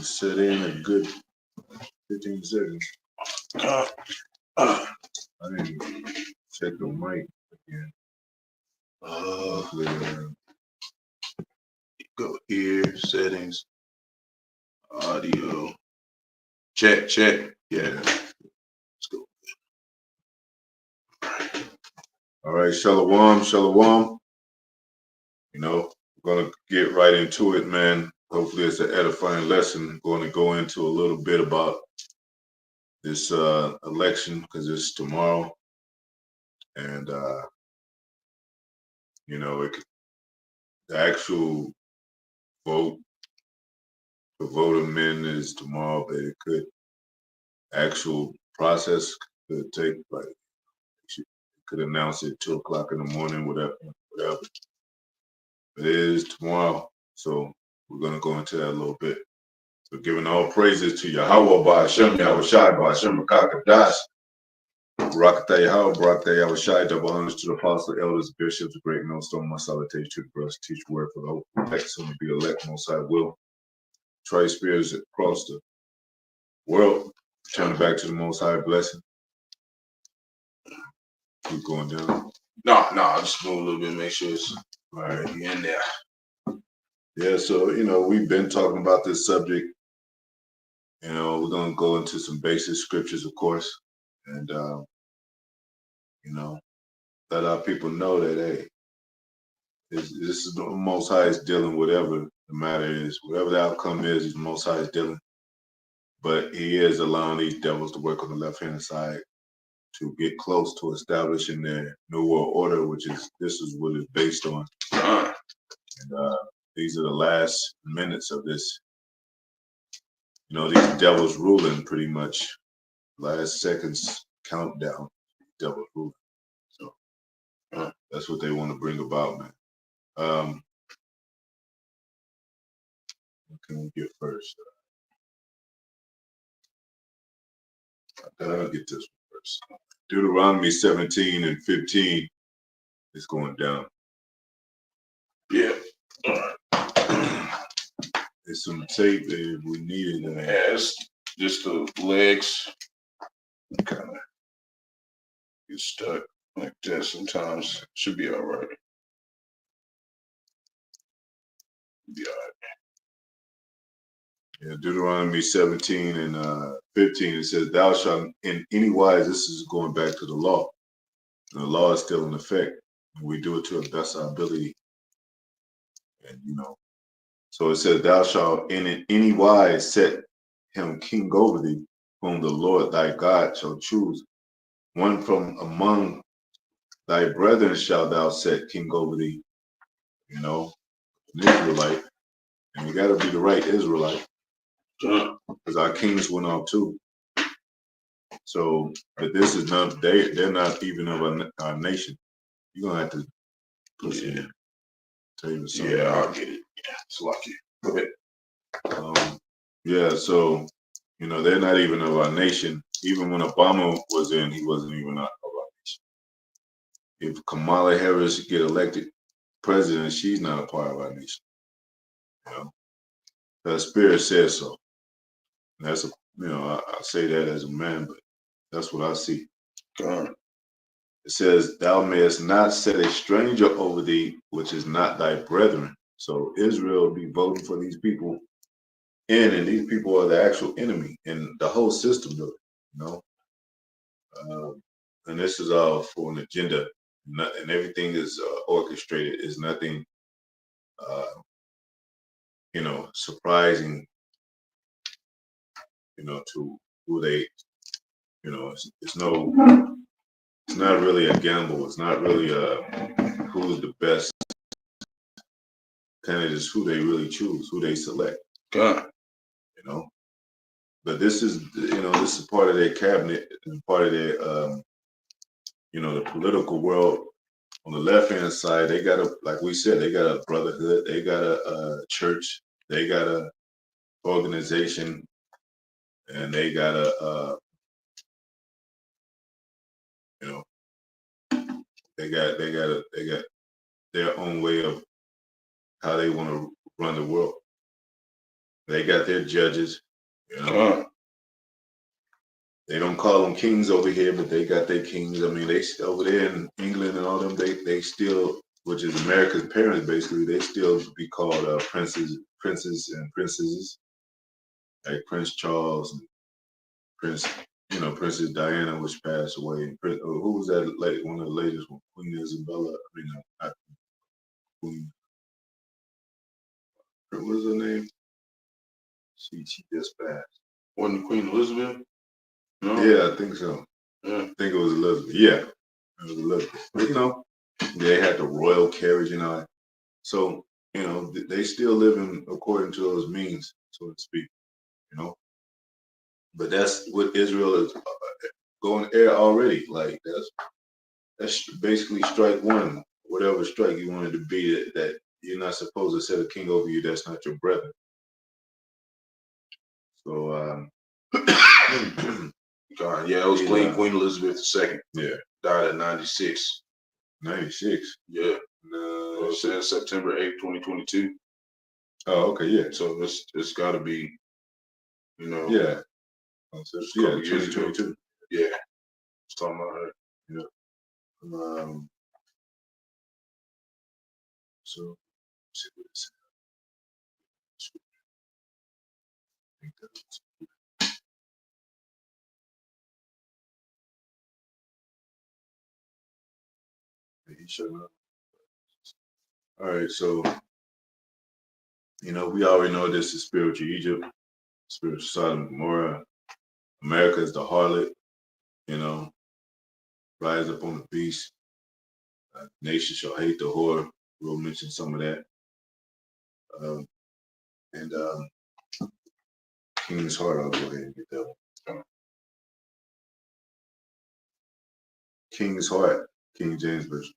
Set in a good 15 seconds. I didn't check the mic again. Hopefully, go here, settings, audio. Check. Yeah. Let's go. All right, shalom. We're gonna get right into it, man. Hopefully it's an edifying lesson. I'm going to go into a little bit about this election because it's tomorrow. And the actual vote, the vote of men is tomorrow, but actual process could take could announce it 2:00 in the morning, whatever. It is tomorrow, so we're gonna go into that a little bit. So giving all praises to Yahweh by Hashem, Yahweh Shai by Hashem Rakakadash. Barakatah Yahweh, Barakatah Yahweh Shai, double honors to the apostles, elders, bishops, the great millstone, my salutation to the brothers, teach word for the hope, elect, soon to be elect, most high will. Try spirits across the world, turn back to the most high blessing. Keep going down. No, I'll just move a little bit, make sure it's All right. in there. Yeah, so we've been talking about this subject. We're gonna go into some basic scriptures, of course, and let our people know that hey, this is the Most High is dealing whatever the matter is, whatever the outcome is, the Most High is dealing. But He is allowing these devils to work on the left hand side to get close to establishing their new world order, this is what it's based on. And these are the last minutes of this. These devils ruling pretty much. Last seconds countdown. Devils ruling. So that's what they want to bring about, man. What can we get first? I'll get this one first. Deuteronomy 17 and 15 is going down. Yeah. There's some tape if we need it. Yeah, it's just the legs kind of get stuck like that sometimes. Should be all right. Be all right. Yeah, Deuteronomy 17 and 15, it says, thou shalt in any wise, this is going back to the law. And the law is still in effect. And we do it to the best of our ability. And, so it says, thou shalt in any wise set him king over thee, whom the Lord thy God shall choose. One from among thy brethren shalt thou set king over thee. An Israelite. And you got to be the right Israelite. Because our kings went off too. So, but this is not, they're not even of our nation. You're going to have to put some, tell you something. Yeah, I'll get it. Yeah, it's lucky. Go ahead. Yeah, so, they're not even of our nation. Even when Obama was in, he wasn't even of our nation. If Kamala Harris get elected president, she's not a part of our nation. The spirit says so. And that's I say that as a man, but that's what I see. It says, thou mayest not set a stranger over thee, which is not thy brethren. So Israel will be voting for these people and these people are the actual enemy, and the whole system do it, and this is all for an agenda, and everything is orchestrated. Is nothing, surprising, to who they, it's not really a gamble. It's not really who's the best candidates, who they really choose, who they select. But this is, this is part of their cabinet and part of their, the political world. On the left-hand side, they got like we said, they got a brotherhood, they got a church, they got a organization, and they got they got their own way of how they want to run the world. They got their judges, you know. They don't call them kings over here, but they got their kings. I mean, they over there in England and all them. They still, which is America's parents, basically. They still be called princes and princesses, like Prince Charles and Prince, Princess Diana, which passed away. And who was that? One of the latest one, Queen Isabella. I mean, not Queen. What was her name? She just passed. Wasn't Queen Elizabeth? No. Yeah, I think so. Yeah. I think it was Elizabeth. Yeah, it was Elizabeth. But, they had the royal carriage and all that. So, they still living according to those means, so to speak, But that's what Israel is going there already. Like, that's basically strike one, whatever strike you wanted to be, that you're not supposed to set a king over you that's not your brother. So, yeah, it was Queen Elizabeth II. Yeah. Died at 96. 96? Yeah. It says September 8th, 2022. Oh, okay, yeah. So it's got to be, Yeah. So, yeah, 2022. Yeah. It's talking about her. Yeah. So, let's see what it says. He showing up. All right, so we already know this is spiritual Egypt, spiritual Sodom and Gomorrah. America is the harlot, rise up on the beast. Nation shall hate the whore. We'll mention some of that. And King's Heart, I'll go ahead and get that one. King's Heart, King James Version.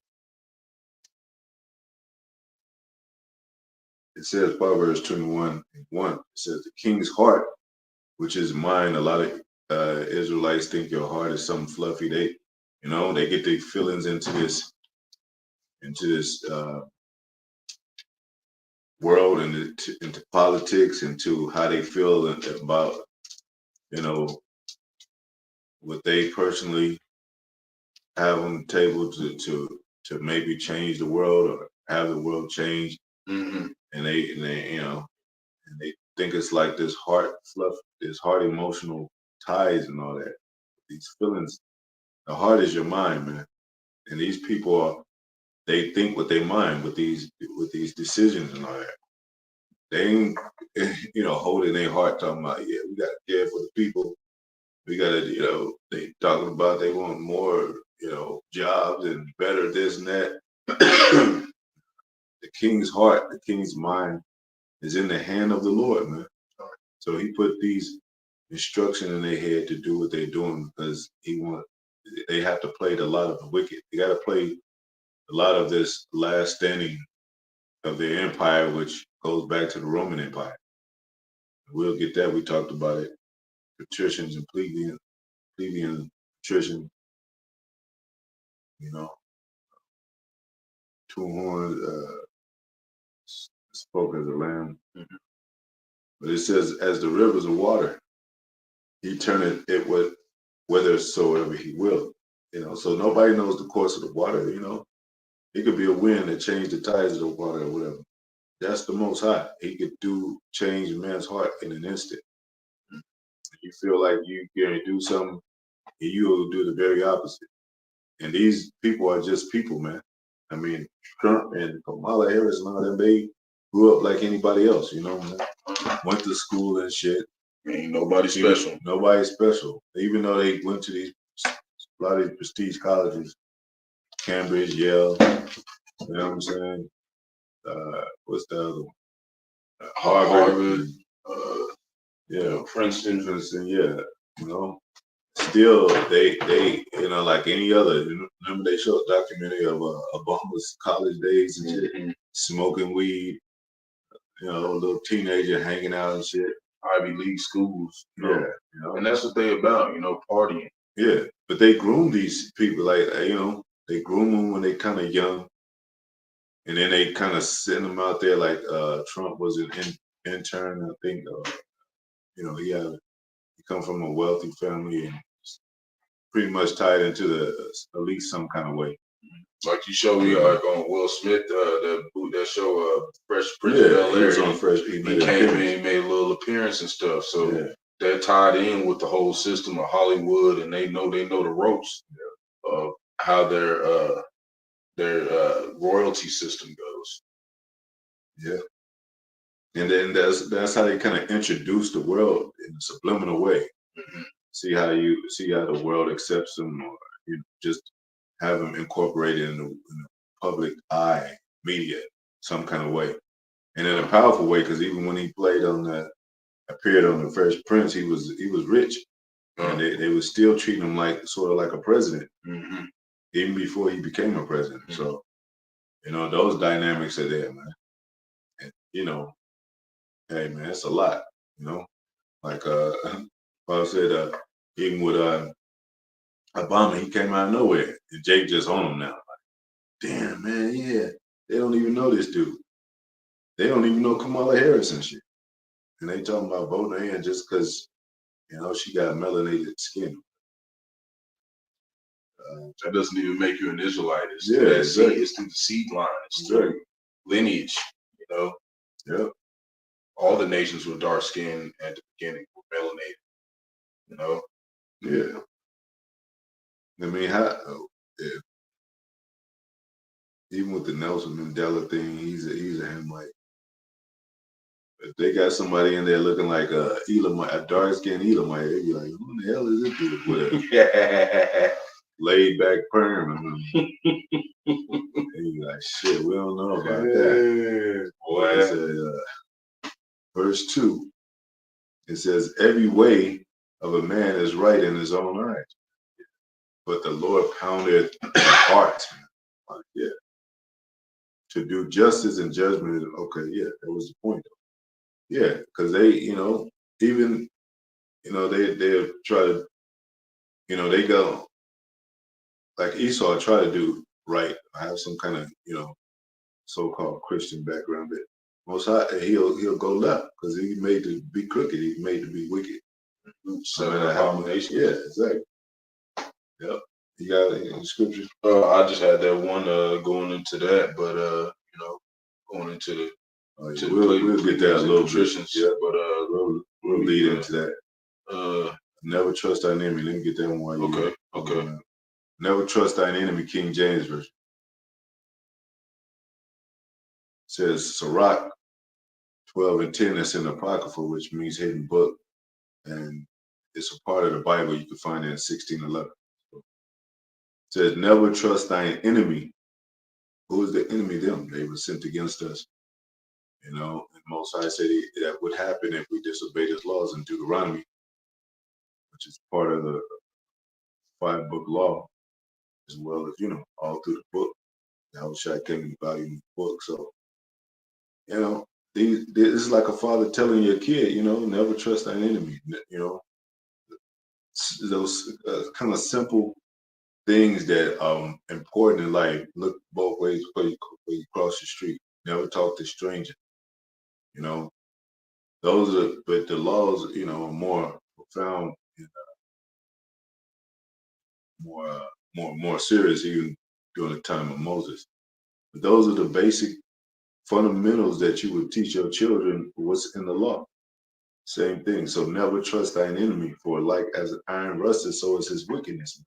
It says Proverbs 21:1. It says the king's heart, which is mine. A lot of Israelites think your heart is something fluffy. They get their feelings into this world and into politics, into how they feel about what they personally have on the table to maybe change the world or have the world change. Mm-hmm. And they think it's like this heart fluff, this heart emotional ties and all that. These feelings, the heart is your mind, man. And these people they think with their mind with these decisions and all that. They ain't, holding their heart talking about, yeah, we gotta care for the people. We gotta, they talking about they want more, jobs and better this and that. The king's heart, the king's mind is in the hand of the Lord, man. So he put these instructions in their head to do what they're doing because they have to play the lot of the wicked. They got to play a lot of this last standing of their empire, which goes back to the Roman Empire. We'll get that. We talked about it. Patricians and plebeian patrician, two horns spoke as a lamb. Mm-hmm. But it says, as the rivers of water, he turneth it whithersoever he will. So nobody knows the course of the water, It could be a wind that changed the tides of the water or whatever. That's the Most High. He could change a man's heart in an instant. You feel like you're going to do something, and you will do the very opposite. And these people are just people, man. I mean, Trump and Kamala Harris and all them, they grew up like anybody else, went to school and shit. Ain't nobody special. Nobody special. Even though they went to a lot of these prestige colleges, Cambridge, Yale, you know what I'm saying? What's the other one? Harvard. Yeah, Princeton, yeah. Still they like any other. Remember they showed a documentary of Obama's college days and shit, mm-hmm. Smoking weed. A little teenager hanging out and shit. Ivy League schools. Yeah, and that's what they about. Partying. Yeah, but they groom these people like they groom them when they kind of young. and then they kind of send him out there like Trump was an intern, I think. He come from a wealthy family and pretty much tied into at least some kind of way. Like you showed me on Will Smith, that show, Fresh Prince Yeah, of Bel he was Air. on Fresh. He came in, made a little appearance and stuff. So yeah. they're tied in with the whole system of Hollywood, and they know the ropes of how their royalty system goes. Yeah, and then that's how they kind of introduce the world in a subliminal way. Mm-hmm. See how the world accepts them, or just have them incorporated in the public eye media some kind of way, and in a powerful way. Because even when he appeared on the Fresh Prince, he was rich, and they was still treating him like sort of like a president, even before he became a president. So those dynamics are there, man. And hey man, it's a lot. Like Bob said, even with Obama, he came out of nowhere, and Jake just on him now. Like, damn man, yeah, they don't even know this dude. They don't even know Kamala Harris and shit, and they talking about voting her in just because she got melanated skin. That doesn't even make you an Israelite. It's Yeah, through that exactly. seed. It's through the seed line. It's through lineage. Yep. All the nations were dark skinned at the beginning, were melanated. Yeah. I mean, even with the Nelson Mandela thing, he's a Hamite. If they got somebody in there looking like a Elamite, a dark skinned Elamite, they be like, who the hell is this dude with a laid back perm? And they be like, shit, we don't know about that. Boy, it said, verse 2, it says, every way of a man is right in his own eyes, but the Lord pounded the heart. Like, yeah. To do justice and judgment, okay, yeah, that was the point. Yeah, because they, even, they try to, they go, like Esau try to do right, have some kind of, so-called Christian background, but most high, he'll go left because he's made to be crooked, he's made to be wicked. So abomination. Yeah, exactly. Yep. You got any scriptures? I just had that one going into that, but going into the we'll get that a little bit. Yeah, but we'll lead into that. Never trust thine enemy. Let me get that one while you. Okay. Never trust thine enemy. King James version says Sirach 12:10. That's in the Apocrypha, which means hidden book, and it's a part of the Bible. You can find it in 16:11. Says, never trust thine enemy. Who is the enemy? Them. They were sent against us. And Most High said that would happen if we disobeyed his laws in Deuteronomy, which is part of the 5-book law, as well as, all through the book. Yahushua came in the volume of the book. So, this is like a father telling your kid, never trust thine enemy. Those kind of simple things that are important in life. Look both ways before you cross the street. Never talk to strangers. Those are, but the laws, are more profound and more serious even during the time of Moses. But those are the basic fundamentals that you would teach your children what's in the law. Same thing. So never trust thine enemy, for like as an iron rusted, so is his wickedness.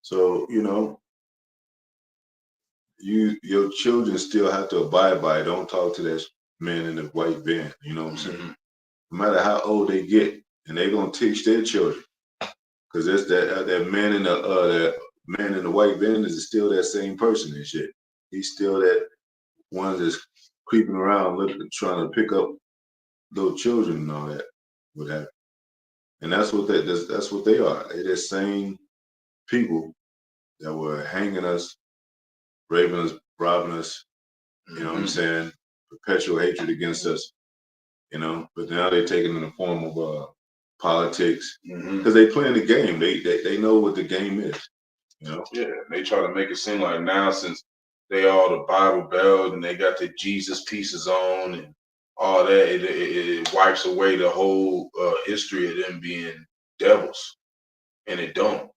So, your children still have to abide by it. Don't talk to that man in the white van. You know what I'm saying? No matter how old they get, and they're gonna teach their children. Because that's that man in the white van is still that same person and shit. He's still that one that's creeping around trying to pick up little children and all that. What happened? And that's what they are. They're the same people that were hanging us, raping us, robbing us. You know what I'm saying? Perpetual hatred against us. But now they're taking it in the form of politics because they playing the game. They know what the game is. Yeah, they try to make it seem like now since they all the Bible Belt and they got the Jesus pieces on and all that. It wipes away the whole history of them being devils, and it don't.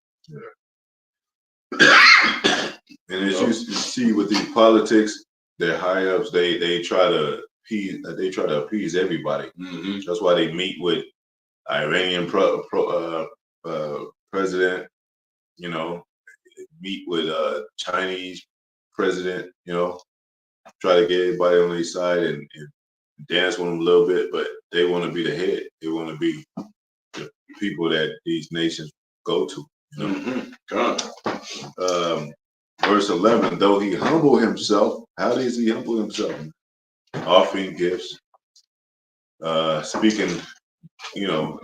And as you see with these politics, their high ups, they try to appease everybody. Mm-hmm. That's why they meet with Iranian president, you know, meet with Chinese president, you know, try to get everybody on their side and dance with them a little bit, but they want to be the head. They want to be the people that these nations go to, you know. Mm-hmm. Verse 11, though he humble himself, how does he humble himself? Offering gifts, speaking, you know,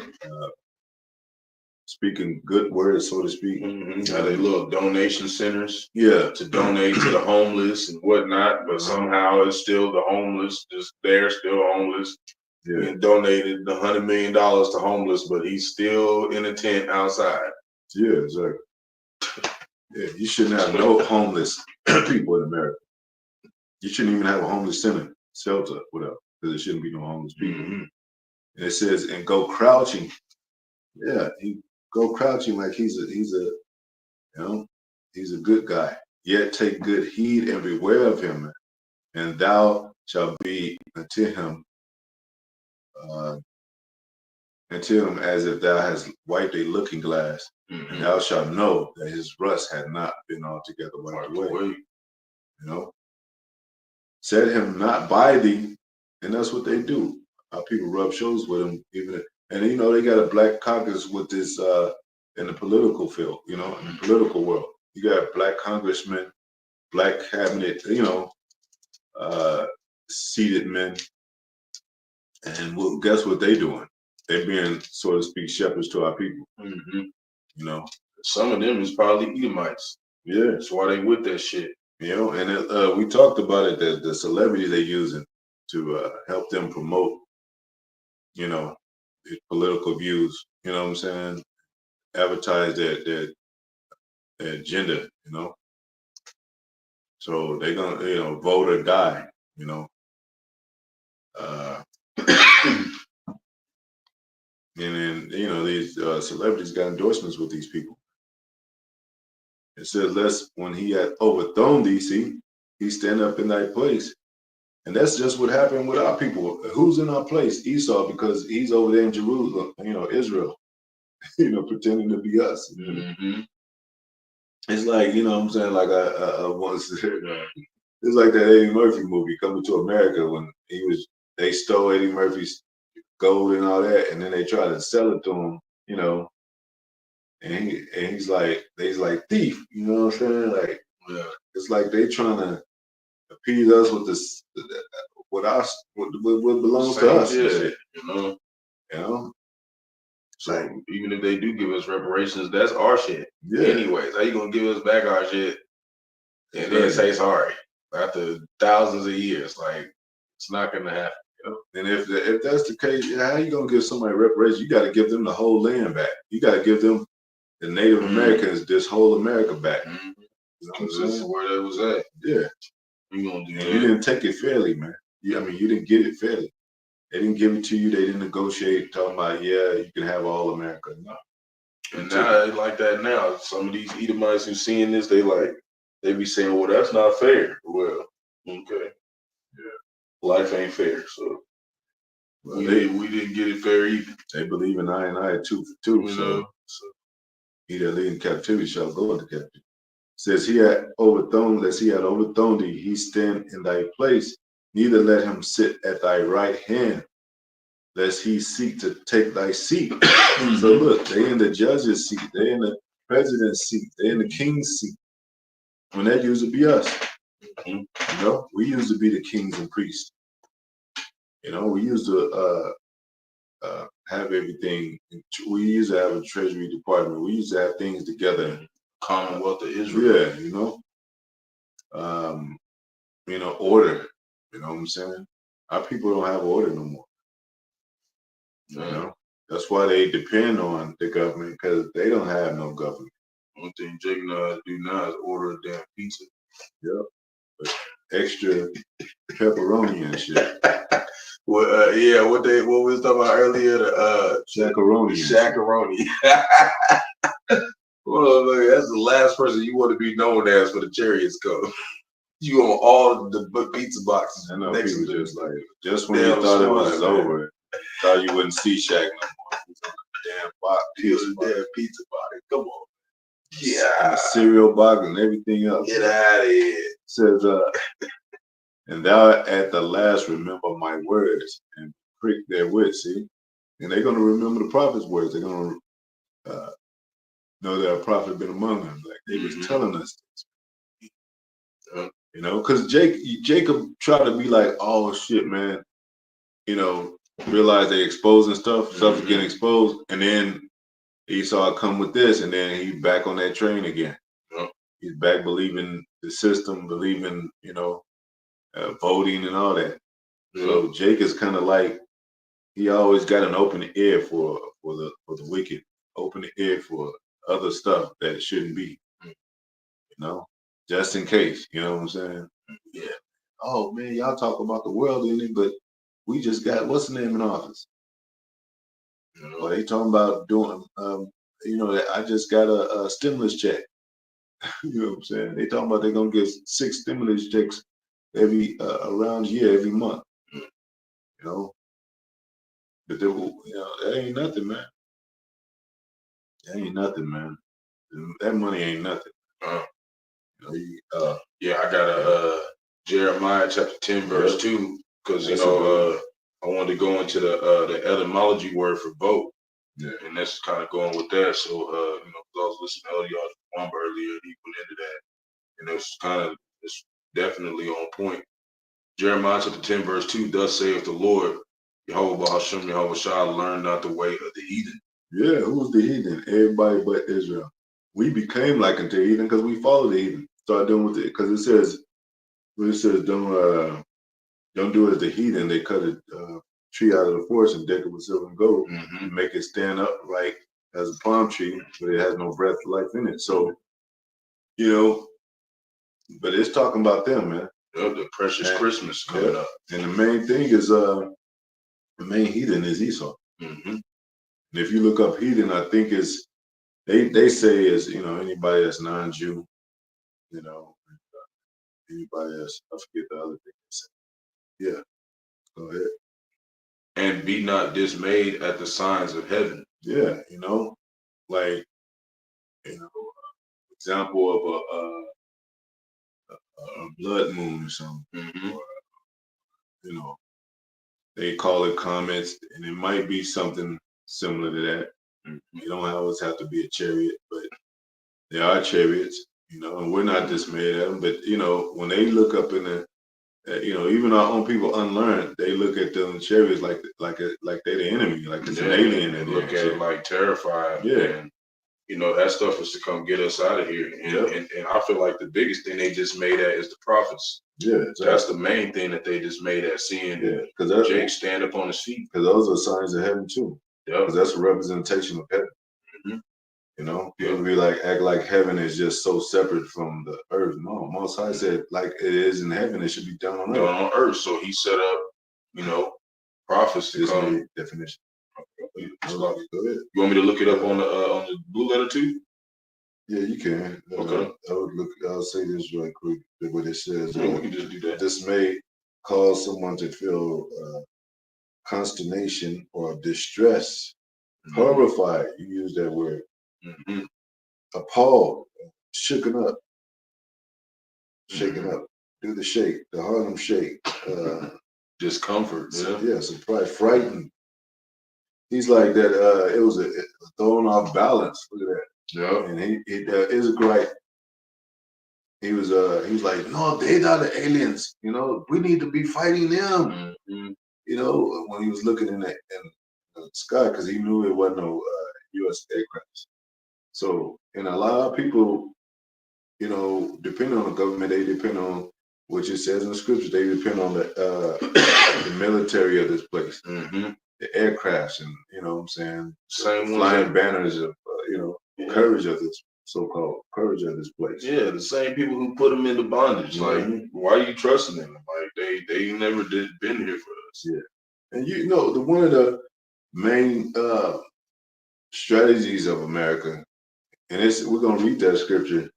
speaking good words, so to speak. Mm-hmm. Now they little donation centers, yeah, to donate to the homeless and whatnot, but somehow it's still the homeless, just they're still homeless. Yeah. He donated $100 million to homeless, but he's still in a tent outside. Yeah, exactly. Yeah, you shouldn't have no homeless people in America. You shouldn't even have a homeless center, shelter, whatever, because there shouldn't be no homeless people. Mm-hmm. And it says, and go crouching. Yeah, he go crouching like he's a you know, he's a good guy. Yet take good heed and beware of him, and thou shalt be unto him as if thou hast wiped a looking glass, mm-hmm. and thou shalt know that his rust had not been altogether wiped away. You know, set him not by thee, and that's what they do. Our people rub shoulders with him, even, and you know they got a black caucus with this in the political field. You know, in the political world, you got black congressmen, black cabinet, you know, seated men, and well, guess what they doing? They're being, so to speak, shepherds to our people. Mm-hmm. You know, some of them is probably Edomites. Yeah, that's why they with that shit. You know, and we talked about it, that the celebrities they're using to help them promote, you know, their political views. You know what I'm saying? Advertise their agenda. You know, so they're gonna, you know, vote or die. You know, and then you know these celebrities got endorsements with these people. It says, lest when he had overthrown thee, see, he stand up in thy place. And that's just what happened with our people. Who's in our place? Esau, because he's over there in Jerusalem, you know, Israel, you know, pretending to be us. Mm-hmm. It's like, you know what I'm saying? Like I once said, it's like that Eddie Murphy movie, Coming to America, when they stole Eddie Murphy's gold and all that, and then they tried to sell it to him, you know, and he's like thief, you know what I'm saying? Like, yeah, it's like they trying to appease us with this, what belongs to us. Yeah, shit. you know. You know. So like, even if they do give us reparations, that's our shit. Yeah. Anyways, how you gonna give us back our shit and then say sorry after thousands of years? Like, it's not gonna happen. You know? And if that's the case, how you gonna give somebody reparations? You got to give them the whole land back. You got to give them, the Native Americans, this whole America back. Mm-hmm. You know what I'm saying? This is where that was at. Yeah. You gonna do that? You didn't take it fairly, man. I mean, you didn't get it fairly. They didn't give it to you. They didn't negotiate, talking about, yeah, you can have all America. No. And now they like that now. Some of these Edomites who seeing this, they be saying, well, that's not fair. Well, okay. Yeah. Life ain't fair, so we didn't get it fair either. They believe in I and I, two for two. So he that lead in captivity shall go into captivity. Says he had overthrown thee, he stand in thy place. Neither let him sit at thy right hand, lest he seek to take thy seat. So look, they in the judge's seat, they in the president's seat, they in the king's seat. When that used to be us. You know, we used to be the kings and priests. You know, we used to have everything. We used to have a treasury department. We used to have things together. Commonwealth of Israel. Yeah, you know. Order. You know what I'm saying? Our people don't have order no more. You know, that's why they depend on the government, because they don't have no government. One thing Jake know how to do now is order a damn pizza. Yeah, extra pepperoni and shit. Well, yeah, what we was talking about earlier, the Shakaroni. Shakaroni. Well, look, that's the last person you want to be known as for the Chariots come. You on all the pizza boxes. I know next people to just like, just when you thought it was over, thought you wouldn't see Shaq no more. He's on the damn box. Damn pizza box. Come on. Yeah. And the cereal box and everything else. Get out of here. Says, and thou at the last remember my words and prick their wits, see? And they're going to remember the prophet's words. They're going to know that a prophet been among them. Like they was telling us this. You know, because Jacob tried to be like, oh shit, man. You know, realize they exposing stuff. Stuff's getting exposed. And then Esau come with this, and then he's back on that train again. He's back believing the system, believing, you know, voting and all that. So Jake is kind of like, he always got an open ear for the wicked, open ear for other stuff that it shouldn't be. You know, just in case. You know what I'm saying? Yeah. Oh man, y'all talk about the world in it, but we just got what's the name in office? Well, they talking about doing. You know, I just got a stimulus check. You know what I'm saying? They talking about they're gonna give 6 stimulus checks every around year, every month. You know, but they, you know, that ain't nothing, man. That ain't nothing, man. That money ain't nothing. You know, yeah, I got a Jeremiah chapter 10 verse 2 because you know I wanted to go into the etymology word for vote. Yeah, and that's kind of going with that. So you know, I was listening to Eliot Wamba earlier, and he went into that, and it's definitely on point. Jeremiah chapter 10 verse 2, thus saith the Lord, Yehovah Hashem Yehovah Shah, learn not the way of the heathen. Yeah, who's the heathen? Everybody but Israel. We became like unto heathen because we followed the heathen. Start doing with it because it says don't do as the heathen. They cut a tree out of the forest and deck it with silver and gold and make it stand upright as a palm tree, but it has no breath of life in it. So, you know, but it's talking about them, man. The precious Christmas coming up. And the main thing is the main heathen is Esau. And if you look up heathen, I think it's they say is, you know, anybody that's non-Jew, you know, anybody else. I forget the other thing they say. Yeah, go ahead. And be not dismayed at the signs of heaven. Yeah, you know, like, you know, example of a blood moon or something. Or, you know, they call it comets, and it might be something similar to that. You don't always have to be a chariot, but there are chariots, you know, and we're not dismayed at them. But, you know, when they look up in the, you know, even our own people unlearned, they look at them chariots like they're the enemy, like it's an alien. And look at it like terrified. Yeah. And, you know, that stuff is to come get us out of here. And I feel like the biggest thing they just made at is the prophets. Yeah, exactly. That's the main thing that they just made at seeing because Jake stand up on his feet. Because those are signs of heaven too. Yeah. Because that's a representation of heaven. You know, people be like, act like heaven is just so separate from the earth. No, Most High said, like it is in heaven, it should be done on earth. Done on earth. So he set up, you know, prophets to come. Definition. You want me to look it up on the blue letter too? Yeah, you can. Okay. I'll say this right quick. What it says. We can just do that. This may cause someone to feel consternation or distress, horrified. You use that word. Appalled, shaken up, do the shake, the Harlem shake, discomfort, surprise, frightened. He's like that. It was a thrown off balance. Look at that. Yeah, and he is great. He was like, no, they are the aliens. You know, we need to be fighting them. You know, when he was looking in the sky, because he knew it wasn't no U.S. aircraft. So, and a lot of people, you know, depend on the government. They depend on what it says in the scriptures. They depend on the military of this place, the aircrafts, and you know what I'm saying, same flying banners of you know, courage of this. so-called purge of this place. Yeah, the same people who put them into bondage. Like, why are you trusting them? Like, they never been here for us. Yeah, and one of the main strategies of America, and we're gonna read that scripture,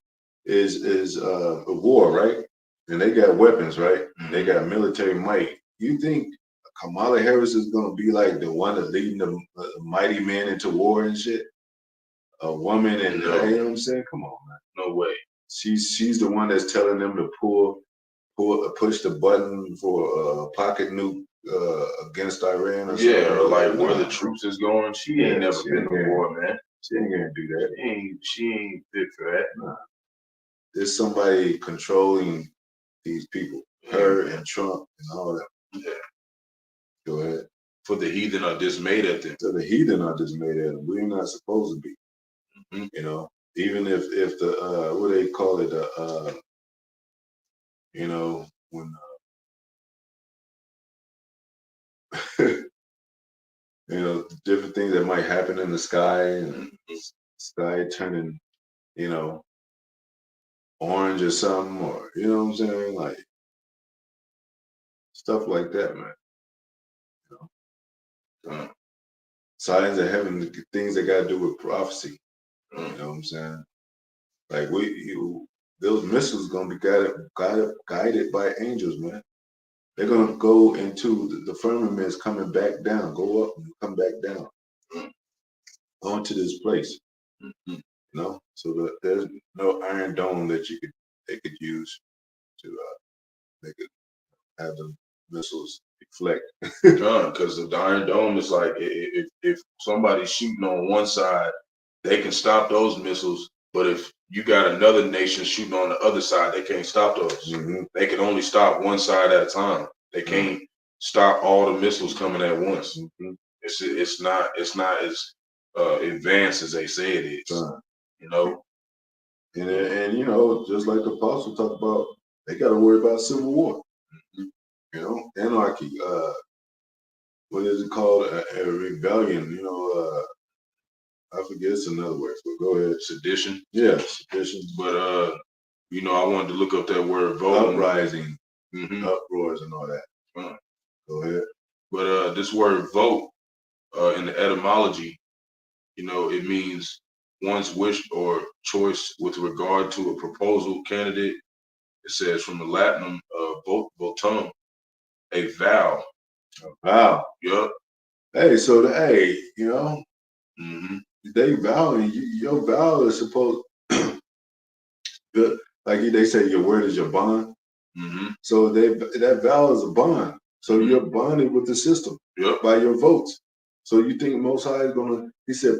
is a war, right? And they got weapons, right? And they got military might. You think Kamala Harris is gonna be like the one that leading the mighty men into war and shit? A woman, and you know what I'm saying? Come on, man. No way. She's the one that's telling them to push the button for a pocket nuke against Iran or something. Or like where the troops is going. She ain't never been to war, man. She ain't gonna do that. She ain't fit for that. Nah. There's somebody controlling these people. Her and Trump and all that. Yeah. Go ahead. For the heathen are dismayed at them. So the heathen are dismayed at them. We're not supposed to be. You know, even if the what they call it, you know, when you know, different things that might happen in the sky, and sky turning, you know, orange or something, or you know what I'm saying, like stuff like that, man. You know, signs of heaven, things that got to do with prophecy. You know what I'm saying? Like those missiles gonna be guided by angels, man. They're gonna go into the firmaments, coming back down, go up and come back down onto this place. You know, so that there's no iron dome that they could use to they could have the missiles deflect. Because the Iron Dome is like if somebody's shooting on one side, they can stop those missiles. But if you got another nation shooting on the other side, they can't stop those. They can only stop one side at a time. They can't stop all the missiles coming at once. It's not as advanced as they say it is. You know, and you know, just like the apostle talked about, they got to worry about civil war. You know, anarchy. What is it called? A rebellion. You know, I forget it's another word. But go ahead. Sedition. Yeah, sedition. But you know, I wanted to look up that word vote. Uprising, uproars, and all that. Go ahead. But this word vote, in the etymology, you know, it means one's wish or choice with regard to a proposal candidate. It says from the Latin votum, a vow. A vow. Yup. Hey, so you know, they vowing. Your vow is supposed, like they say, your word is your bond. So that vow is a bond. So you're bonded with the system by your votes. So you think Most High is gonna? He said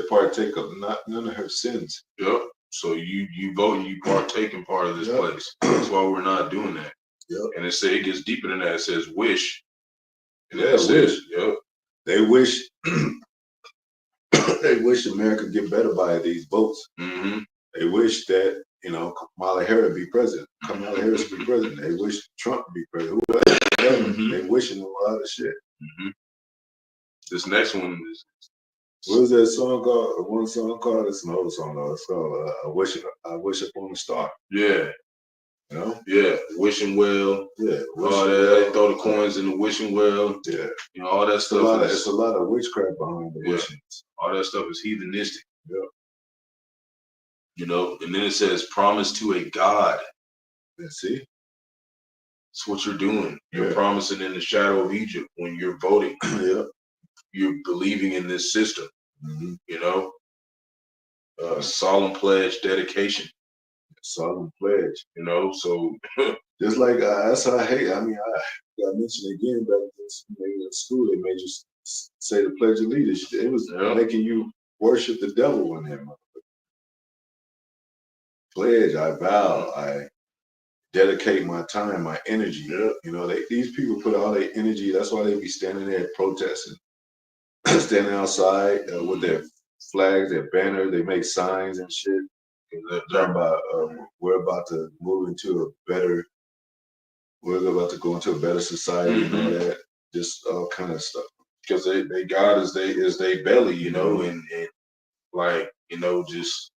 partake of none of her sins. Yep. So you vote and you partake in part of this place. That's why we're not doing that. Yep. And it gets deeper than that. It says wish. And it says, They wish they wish America get better by these votes. They wish that, you know, Kamala Harris be president. Kamala Harris be president. They wish Trump be president. They wishing a lot of shit. This next one is, what is that song called? One song called? It's an old song though. It's called "I Wish Upon a Star." Yeah. You know? Yeah. Wishing well. Yeah. All that. They throw the coins in the wishing well. Yeah. You know, all that stuff. It's a lot of witchcraft behind the wishings. All that stuff is heathenistic. Yeah. You know, and then it says promise to a God. Yeah, see? That's what you're doing. You're promising in the shadow of Egypt when you're voting. You're believing in this system. You know? Solemn pledge, dedication. Solemn pledge. You know, so just like that's how I hate. I mean, I mentioned again back in school, they made you say the Pledge of Allegiance. It was making you worship the devil in there. Pledge, I vow, I dedicate my time, my energy. You know, these people put all their energy. That's why they be standing there protesting, standing outside with their flags, their banners. They make signs and shit. Talking about we're about to move into a better. We're about to go into a better society and all that. Just all kind of stuff. Because they God is they belly, you know, and like, just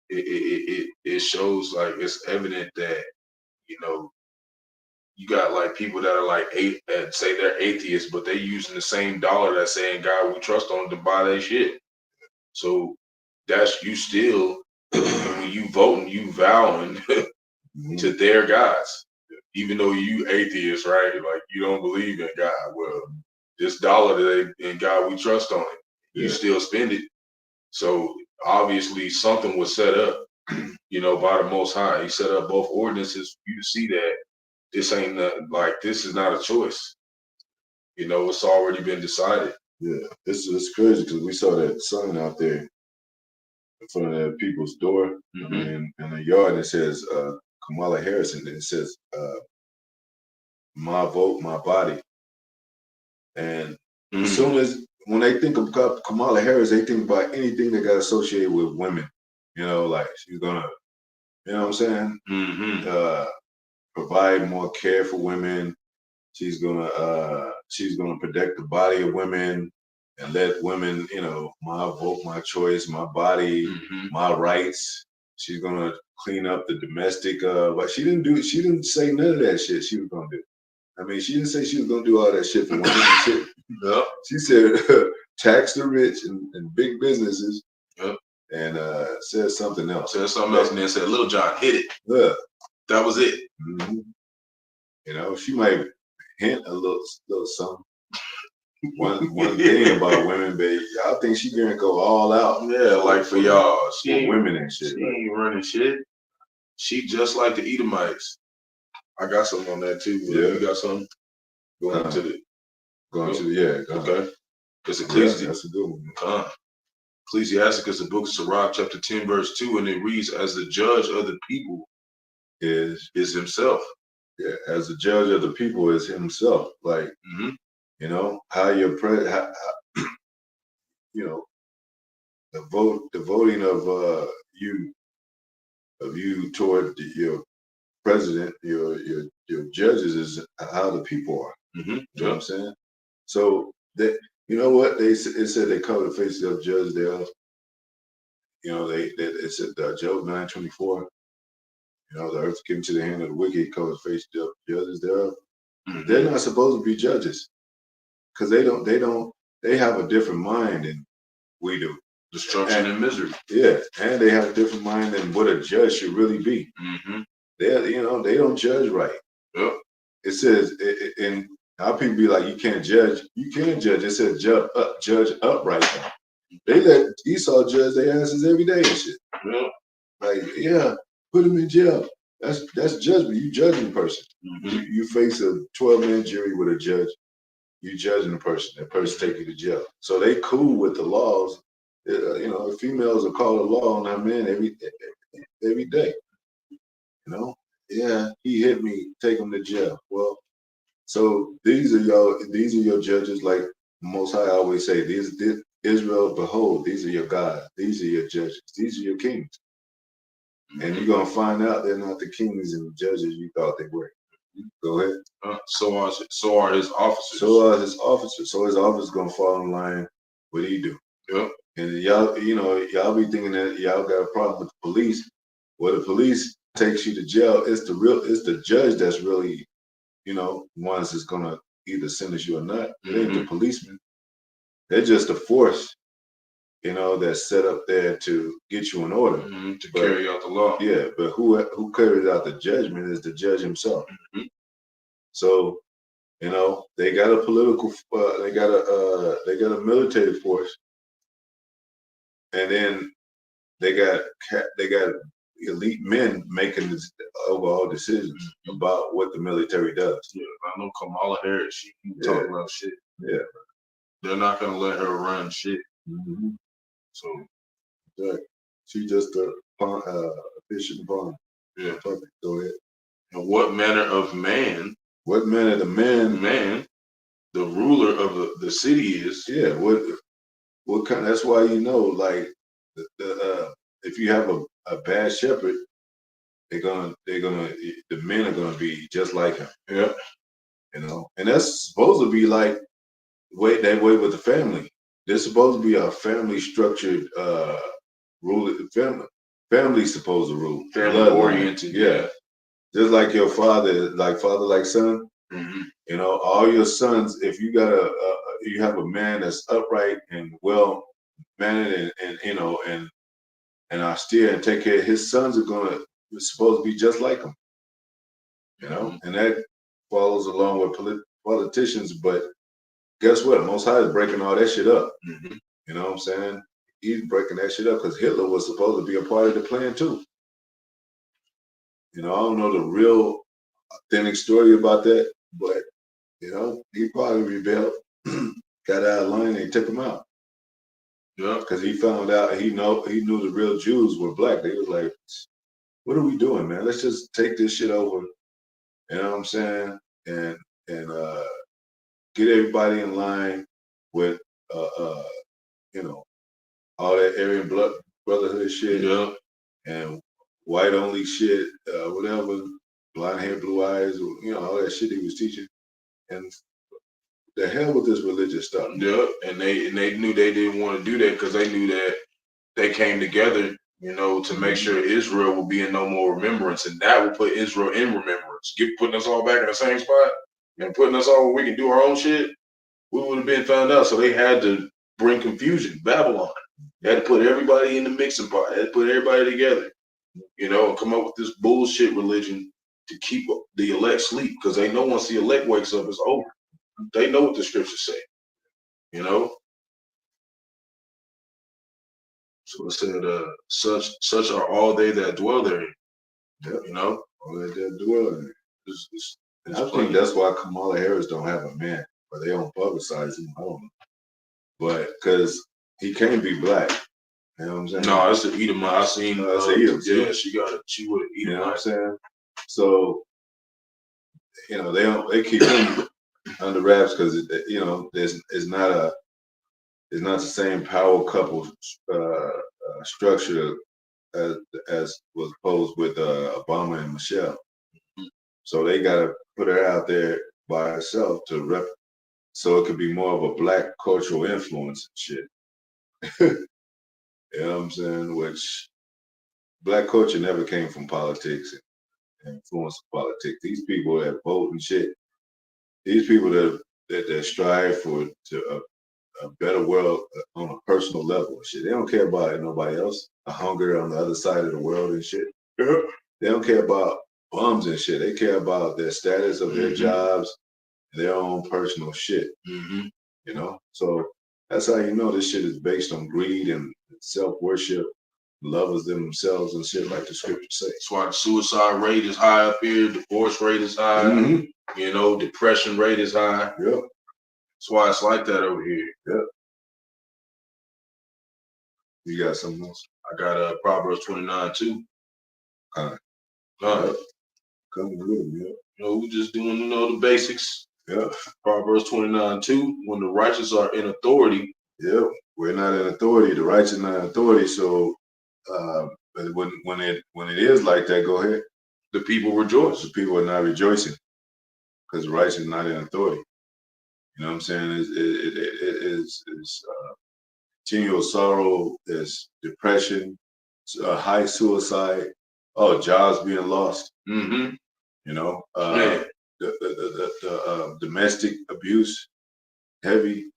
it shows, like, it's evident that, you know, you got like people that are like say they're atheists, but they using the same dollar that's saying God we trust on to buy their shit. So that's you still when you voting, you vowing to their gods, even though you atheist, right? Like you don't believe in God. Well, this dollar that they in God we trust on it, you still spend it. So obviously something was set up, by the Most High. He set up both ordinances for you to see that this ain't like this is not a choice. It's already been decided. Yeah, it's crazy because we saw that sign out there in front of the people's door. I mean, in the yard, and it says Kamala Harris, and it says "My vote, my body." And as soon as when they think of Kamala Harris, they think about anything that got associated with women. Like she's gonna, you know what I'm saying? Provide more care for women. She's gonna protect the body of women and let women, my vote, my choice, my body, my rights. She's gonna clean up the domestic. But she didn't say none of that shit she was gonna do. I mean, she didn't say she was gonna do all that shit for women and shit. Yep. She said tax the rich and big businesses. Yep. And said something else. Said something else, and then said, "Little John hit it." Yeah. That was it. She might hint a little something. One thing about women, baby, I think she gonna go all out. Yeah, like for y'all, she ain't women and shit. She ain't running shit. She just like the Edomites. I got something on that too. Yeah, you got something going to the okay. It's Ecclesiastes. That's a good one. Ecclesiasticus, the book of Sirach, chapter 10, verse 2, and it reads, "As the judge of the people is himself." Yeah, as the judge of the people is himself. Like, how your the voting of you toward your president, your judges is how the people are. You know what I'm saying? So that what it said they cover the faces of judges thereof. It said Job 9:24. The earth given to the hand of the wicked, cover the faces of judges thereof. They're not supposed to be judges because they have a different mind than we do. Destruction and misery. Yeah, and they have a different mind than what a judge should really be. They don't judge right. Yep. It says, and our people be like, you can't judge. You can judge. It says judge upright. They let Esau judge their asses every day and shit. Yep. Like, put him in jail. That's judgment. You judging the person. You face a 12-man jury with a judge. You judging the person. That person take you to jail. So they cool with the laws. The females are called the law on that man every day. He hit me, take him to jail. Well, so these are your judges, like Most High always say, Israel, behold, these are your gods, these are your judges, these are your kings. And you're gonna find out they're not the kings and the judges you thought they were. Go ahead. So are his officers. So his officers gonna fall in line with he do. Yep. And y'all be thinking that y'all got a problem with the police. Well, the police takes you to jail. It's the judge that's really, ones that's gonna either sentence you or not. It ain't the policeman. They're just a force, that's set up there to get you in order. To carry out the law. Yeah, but who carries out the judgment is the judge himself. So, they got a political, they got a military force, and then they got elite men making this overall decisions about what the military does. Yeah, I know Kamala Harris. She can talk about shit. Yeah, they're not gonna let her run shit. So, she just a fish in the pond. Yeah. Go ahead. And what manner of man? What manner of man? The ruler of the city is. Yeah. What kind? That's why like if you have a bad shepherd, the men are gonna be just like him. Yeah. And that's supposed to be like that way with the family. There's supposed to be a family structured rule it. Family's supposed to rule. Family oriented. Yeah. Just like your father, like son. Mm-hmm. You know, all your sons. If you got you have a man that's upright and well mannered and you know and austere and take care. His sons are supposed to be just like him. You know, and that follows along with politicians. But guess what? Most High is breaking all that shit up. Mm-hmm. You know what I'm saying? He's breaking that shit up because Hitler was supposed to be a part of the plan too. You know, I don't know the real authentic story about that, but you know, he probably rebelled, got out of line, and they took him out. Yeah, because he found out he knew the real Jews were black. They was like, "What are we doing, man? Let's just take this shit over." You know what I'm saying? And get everybody in line with uh, uh you know all that Aryan brotherhood shit yeah, and white only shit, whatever, blonde hair, blue eyes, you know all that shit he was teaching. And the hell with this religious stuff. yeah. And they knew they didn't want to do that because they knew that they came together, you know, to make sure Israel will be in no more remembrance, and that will put Israel in remembrance, putting us all back in the same spot and putting us all where we can do our own shit. We would have been found out. So they had to bring confusion, Babylon. They had to put everybody in the mixing pot. They had to put everybody together, you know, and come up with this bullshit religion to keep the elect sleep because they know once the elect wakes up, it's over. They know what the scriptures say, you know. So it said, such are all they that dwell therein. Yeah. You know, all that dwell in it. It's I think that's why Kamala Harris don't have a man, but they don't publicize him. I don't know, but because he can't be black. You know what I'm saying? No, it's an Edomite. I seen. It's an Edom. Yeah, she would have Edomite. You know what I'm saying? So you know they keep him under wraps because you know it's not the same power couple structure as was posed with Obama and Michelle. Mm-hmm. So they got to put her out there by herself to rep, so it could be more of a black cultural influence and shit. You know what I'm saying? Which black culture never came from politics and influence of politics. These people that vote and shit, these people that strive for a better world on a personal level and shit. They don't care about nobody else. A hunger on the other side of the world and shit. They don't care about bums and shit. They care about their status of their jobs, their own personal shit. Mm-hmm. You know? So that's how you know this shit is based on greed and self-worship, love of themselves and shit like the scriptures say. That's why the suicide rate is high up here, divorce rate is high, you know, depression rate is high. Yep. That's why it's like that over here. Yep. You got something else? I got Proverbs 29:2. Yep. Coming with them, yeah. You know, we're just doing, you know, the basics. Yeah. Proverbs 29:2. When the righteous are in authority. Yeah. We're not in authority. The righteous not in authority. So but when it is like that, go ahead. The people rejoice. The people are not rejoicing because the righteous is not in authority. You know what I'm saying? It is continual sorrow. There's depression, high suicide. Oh, jobs being lost. Mm-hmm. You know, the domestic abuse, heavy,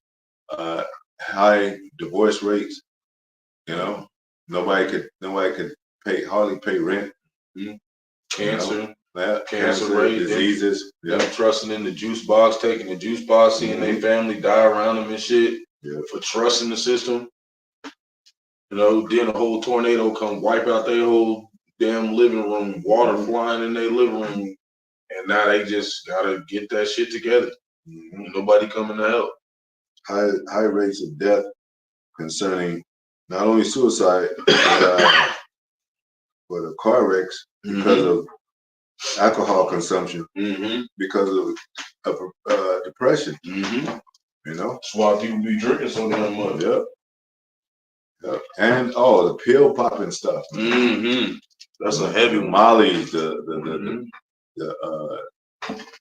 high divorce rates. You know, nobody could hardly pay rent. Mm-hmm. Cancer, you know? cancer rate, diseases. Them trusting in the juice box, taking the juice box, seeing their family die around them and shit for trusting the system. You know, then a whole tornado come wipe out their whole damn living room, water flying in their living room, and now they just gotta get that shit together. Nobody coming to help. High rates of death concerning not only suicide but car wrecks because of alcohol consumption, because of depression. You know, that's why people be drinking so damn much. Yep. And the pill popping stuff. That's a heavy one. Molly,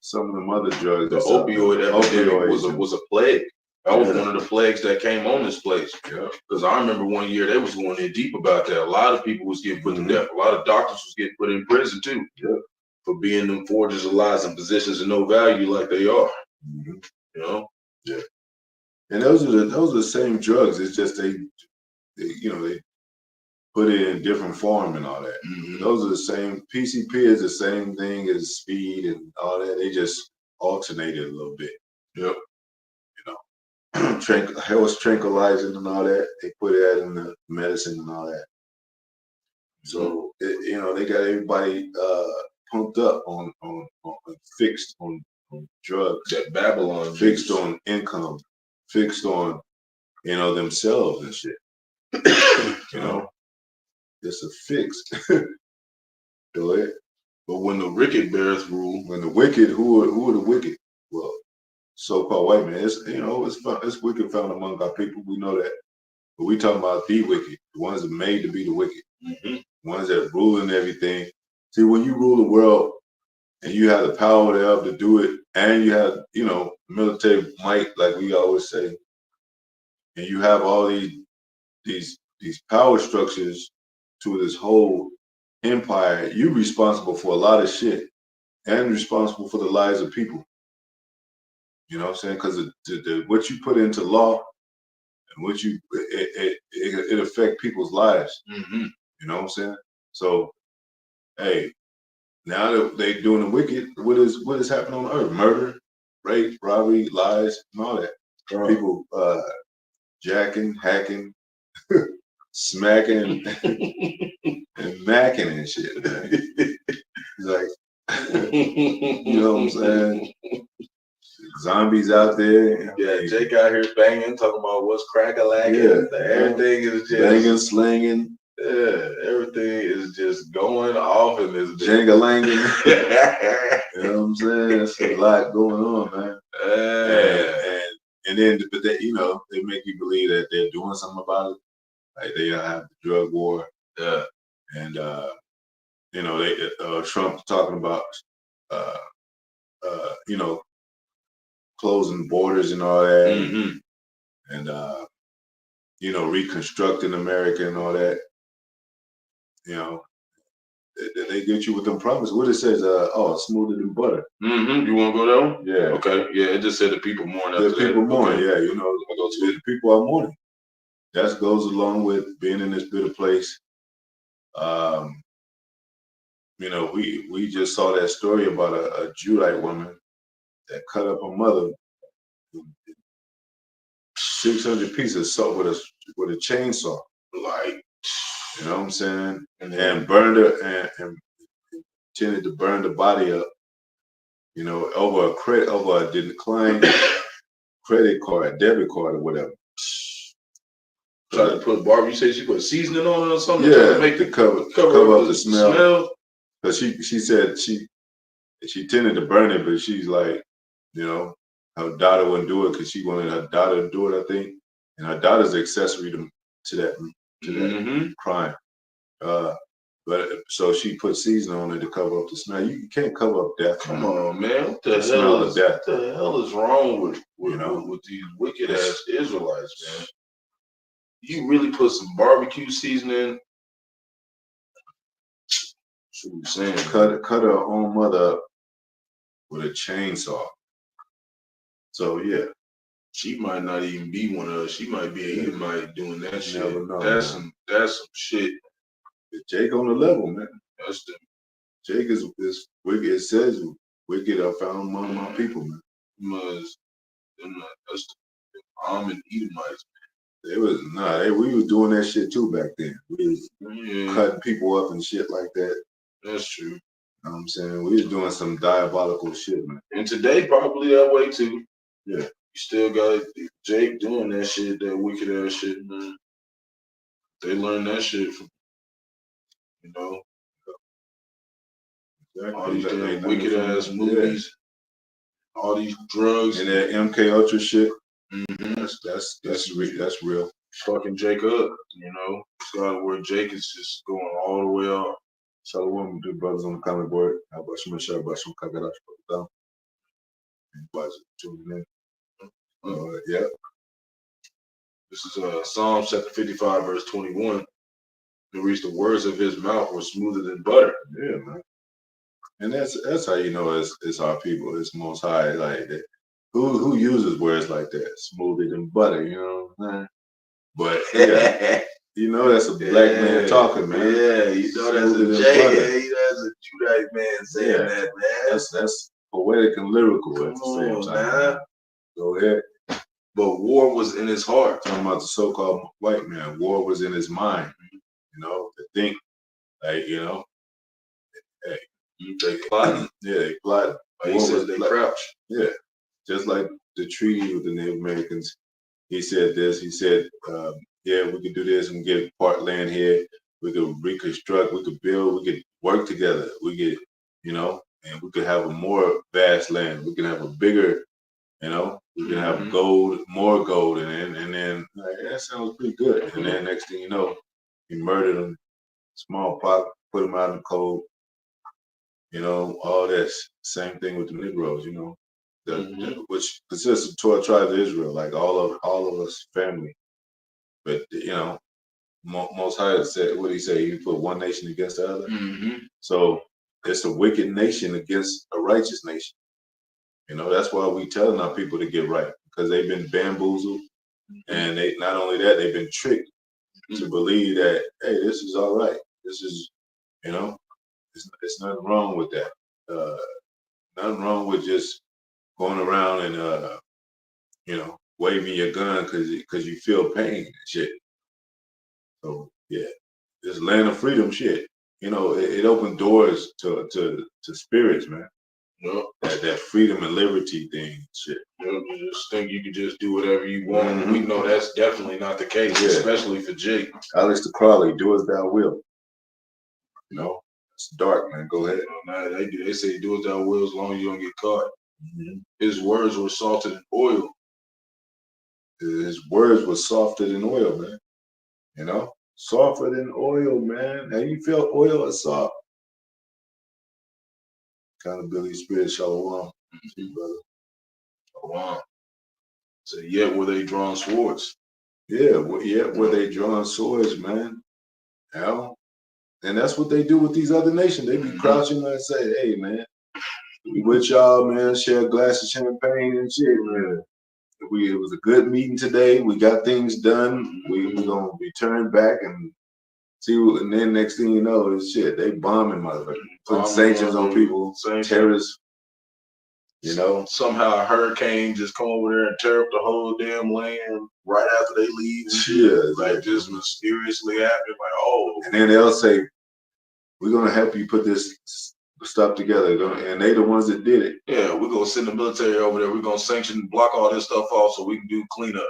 some of the other drugs. The opioid epidemic was a plague. That was one of the plagues that came on this place. Yeah. Because I remember one year they was going in deep about that. A lot of people was getting put to death. A lot of doctors was getting put in prison too. Yeah. For being them forgers of lies and positions of no value like they are. Mm-hmm. You know? Yeah. And those are the same drugs. It's just they put it in different form and all that. Mm-hmm. Those are the same. PCP is the same thing as speed and all that. They just alternate it a little bit. Yep. Health tranquilizing and all that. They put that in the medicine and all that. So they got everybody pumped up on fixed on drugs. That Babylon fixed on income, fixed on themselves and shit. It's a fix. Go ahead. But when the wicked bears rule, When the wicked, who are the wicked? Well, so-called white man. It's wicked found among our people. We know that. But we talking about the wicked, the ones that made to be the wicked, the ones that ruling everything. See, when you rule the world and you have the power thereof to do it, and you have military might, like we always say, and you have all these power structures to this whole empire, you're responsible for a lot of shit and responsible for the lives of people. You know what I'm saying? Because what you put into law and what it affect people's lives. Mm-hmm. You know what I'm saying? So, hey, now that they doing the wicked, what is happening on earth? Murder, rape, robbery, lies, and all that. People jacking, hacking, smacking, and macking and shit. Man. Like, you know what I'm saying? Zombies out there. Yeah, Jake out here banging, talking about what's crack-a-lacking. Yeah, everything is just banging, slanging. Yeah, everything is just going off in this Jangalanging. You know what I'm saying? There's a lot going on, man. And then, but they, they make you believe that they're doing something about it. Like they have the drug war. Yeah. And Trump talking about closing borders and all that, and reconstructing America and all that. They get you with them promises. What it says, smoother than butter. Mm-hmm. You want to go there one? Yeah. Okay. Yeah, it just said the people mourn after the people that. mourn. Okay. Yeah, the people are mourning. That goes along with being in this bitter place. We just saw that story about a Judite woman that cut up her mother 600 pieces with a chainsaw, like, you know what I'm saying, and burned her and intended to burn the body up, over a declined credit card, debit card, or whatever. Try to put you say she put seasoning on it or something? Yeah, to make to cover up the smell. Because she said she intended to burn it, but she's like, her daughter wouldn't do it because she wanted her daughter to do it, I think, and her daughter's accessory to that crime. But so she put seasoning on it to cover up the smell. You can't cover up death. Come on, man! What the smell of death? What the hell is wrong with these wicked ass Israelites, man? You really put some barbecue seasoning? That's what you saying? Cut her own mother up with a chainsaw. So yeah, she might not even be one of us. She might be a Edomite doing that shit. Know, that's some shit. Jake on the level, man. That's the Jake is wicked. It says wicked are found among my people, man. That's the Amen Edomites. We was doing that shit too back then. We was cutting people up and shit like that. That's true. You know what I'm saying? We was doing some diabolical shit, man. And today probably that way too. Yeah. You still got Jake doing that shit, that wicked ass shit, man. They learned that shit from, all these damn wicked ass movies, all these drugs, and that MK Ultra shit. Mm-hmm. That's real. Fucking Jake up, So where Jake is just going all the way up. Shalom, good brothers on the comment board. How about you, Michelle? About you, Kagarash, down. Everybody's tuning in. Yeah. This is Psalm chapter 55, verse 21. To reach the words of his mouth were smoother than butter. Yeah, man. And that's how you know it's our people. It's Most High. Like that. Who uses words like that? Smoother than butter. You know what I'm saying? But yeah, you know that's a black man talking, man. Yeah, you know that's Smoother a than J. butter. Yeah, you know that's a Judite man saying that, man. That's poetic and lyrical at the Come same on, time. man. Go ahead. But war was in his heart. Talking about the so-called white man, war was in his mind. You know, to think, like hey, They plotted. yeah, they plotted. He said they crouched. Yeah, just like the treaty with the Native Americans. He said this. He said, yeah, we could do this and get part land here. We could reconstruct. We could build. We could work together. We could, and we could have a more vast land. We can have a bigger, we can have gold, more gold, and then like, that sounds pretty good. And then next thing you know, he murdered them, smallpox, put them out in the cold. All this. Same thing with the Negroes. Which consists of 12 tribes of Israel, like all of us family. But Most High said, what did he say? He put one nation against the other. So it's a wicked nation against a righteous nation. That's why we telling our people to get right, because they've been bamboozled, and they not only that, they've been tricked to believe that, hey, this is all right. This is, it's nothing wrong with that. Nothing wrong with just going around and waving your gun because you feel pain and shit. So yeah, this land of freedom shit. It opened doors to spirits, man. Yep. That freedom and liberty thing, shit. You just think you can just do whatever you want. We know that's definitely not the case, especially for Jake. Alex the Crawley, do as thou wilt. It's dark, man. Go ahead. They say do as thou will as long as you don't get caught. His words were salted in oil. His words were softer than oil, man. Softer than oil, man. Have you felt oil is soft? Accountability spirit, shalom. Brother. Shalom. So yet were they drawn swords. Yeah, were they drawn swords, man. And that's what they do with these other nations. They be crouching and say, hey, man, we with y'all, man, share a glass of champagne and shit, man. It was a good meeting today. We got things done. We're going to return back and see what, and then next thing you know, is shit, they bombing motherfuckers. Putting sanctions on people, terrorists. Somehow a hurricane just come over there and tear up the whole damn land right after they leave. Just mysteriously happen. Like, oh. And then they'll say, we're going to help you put this stuff together. And they the ones that did it. Yeah, we're going to send the military over there. We're going to sanction, block all this stuff off so we can do cleanup.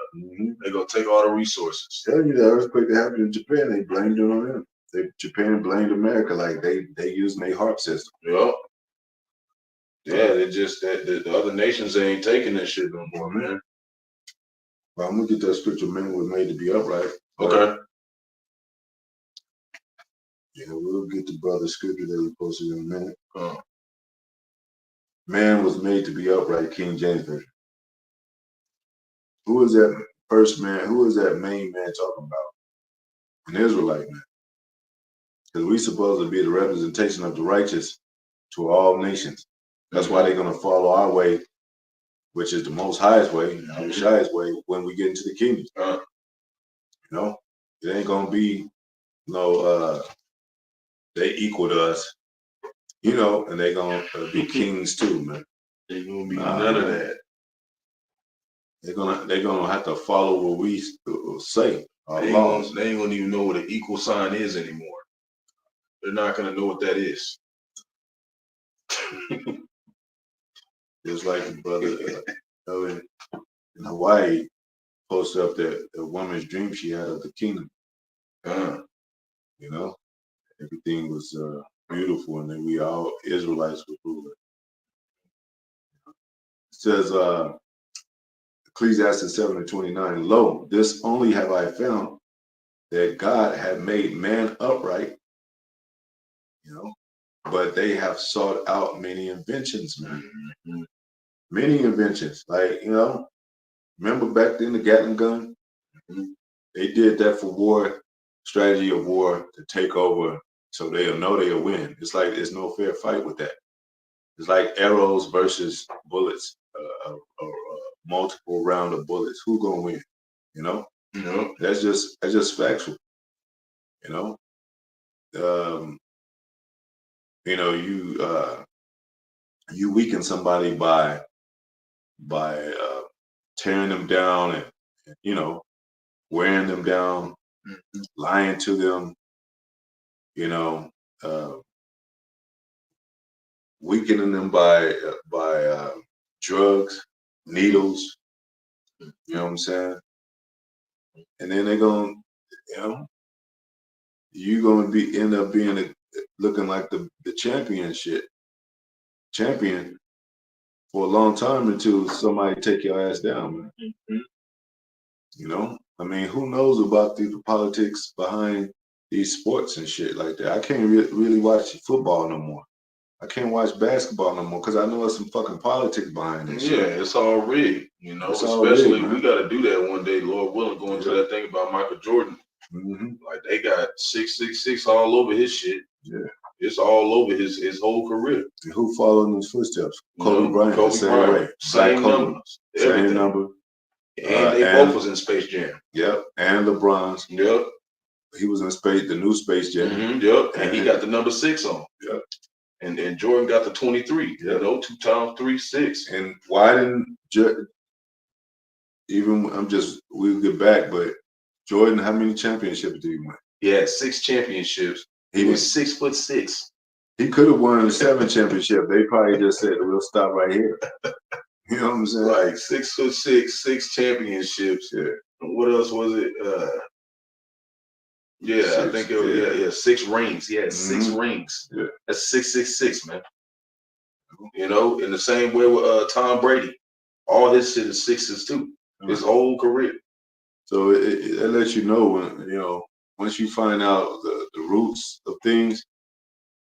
They're going to take all the resources. Tell you the earthquake that happened in Japan, they blamed it on them. Japan blamed America like they using their HARP system. Yep. Yeah, they just the other nations ain't taking that shit no more, man. Well, I'm gonna get that scripture. Man was made to be upright. Okay. Yeah, we'll get the brother scripture that we posted in a minute. Man was made to be upright, King James Version. Who is that first man? Who is that main man talking about? An Israelite man. Because we supposed to be the representation of the righteous to all nations. That's why they're gonna follow our way, which is the most highest way, the highest way when we get into the kingdom. It ain't gonna be they equal to us, and they gonna be kings too, man. They gonna be none of that. They're gonna have to follow what we say. They ain't gonna even know what an equal sign is anymore. They're not gonna know what that is. Just like the brother in Hawaii posted up that the woman's dream she had of the kingdom. Everything was beautiful, and then we all Israelites would rule it. It says Ecclesiastes 7:29, lo, this only have I found, that God had made man upright, but they have sought out many inventions, man. Many inventions. Like, remember back then the Gatling gun? They did that for war, strategy of war to take over, so they'll know they'll win. It's like there's no fair fight with that. It's like arrows versus bullets, a multiple round of bullets. Who gonna win? You know, that's just factual. You know, um, you weaken somebody by tearing them down and wearing them down, lying to them, you know, uh, weakening them by drugs, needles. You know what I'm saying? And then they're gonna, you know, you're gonna end up being looking like the champion for a long time until somebody take your ass down, man. You know, I mean, who knows about the politics behind these sports and shit like that? I can't really watch football no more. I can't watch basketball no more because I know there's some fucking politics behind this shit. Yeah, it's all rigged, It's all especially rigged, we got to do that one day, Lord willing, going to that thing about Michael Jordan. Like they got 666 all over his shit. Yeah. It's all over his whole career. And who followed in his footsteps? Kobe Bryant, the same way. Same numbers. Same number. And they both was in Space Jam. Yep. And LeBron's. Yep. He was in the new Space Jam. Yep. And he got the number 6 on. Yep. And Jordan got the 23. Yep. 2 times 3, 6. And why didn't we'll get back, but Jordan, how many championships did he win? He had 6 championships. He was 6'6". He could have won 7 championships. They probably just said, we'll stop right here. You know what I'm saying? Like 6'6", 6 championships. Yeah. And what else was it? I think it was 6 rings. He had 6 rings. Yeah. That's 666, man. You know, in the same way with Tom Brady. All his shit is 6s too. His whole career. So it lets you know when, once you find out the roots of things,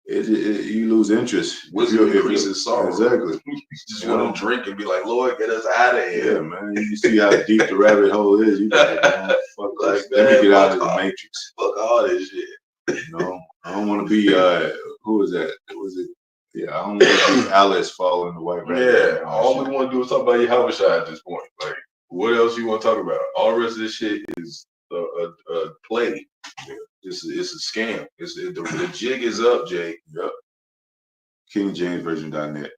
you lose interest. Wisdom increases sorrow. Exactly. You just want to drink and be like, Lord, get us out of here. Yeah, man. You see how deep the rabbit hole is. You like, man, fuck like that. Let me get out of the matrix. Fuck all this shit. I don't want to be who is that? Was it? Yeah, I don't want to be Alice following the white rabbit. Yeah, all we want to do is talk about your Homa at this point. Like, what else you want to talk about? All the rest of this shit is a play. It's a scam. The jig is up, Jay. Yep. KingJamesVersion.net.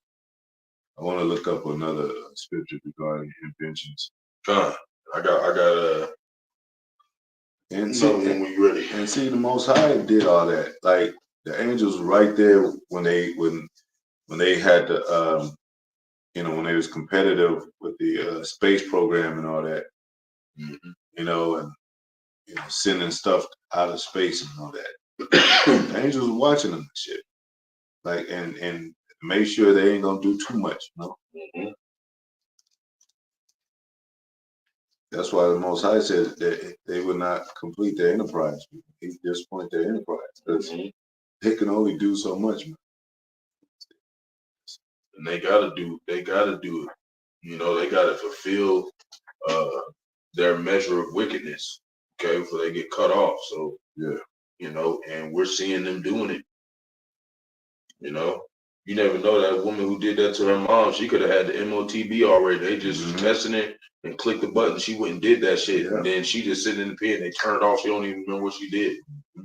I want to look up another scripture regarding inventions. I got and another one when you ready. And see, the Most High did all that. Like the angels right there when they had the when they was competitive with the space program and all that. And sending stuff out of space and all that. The angels were watching them and shit. Like and make sure they ain't gonna do too much, That's why the Most High said that they would not complete their enterprise. He disappointed their enterprise because they can only do so much, man. And they gotta do it. They gotta fulfill their measure of wickedness. Okay, before they get cut off. So and we're seeing them doing it. You never know, that woman who did that to her mom, she could have had the MOTB already. They just was testing it and clicked the button. She went and did that shit. Yeah. And then she just sitting in the pen. They turned it off. She don't even remember what she did.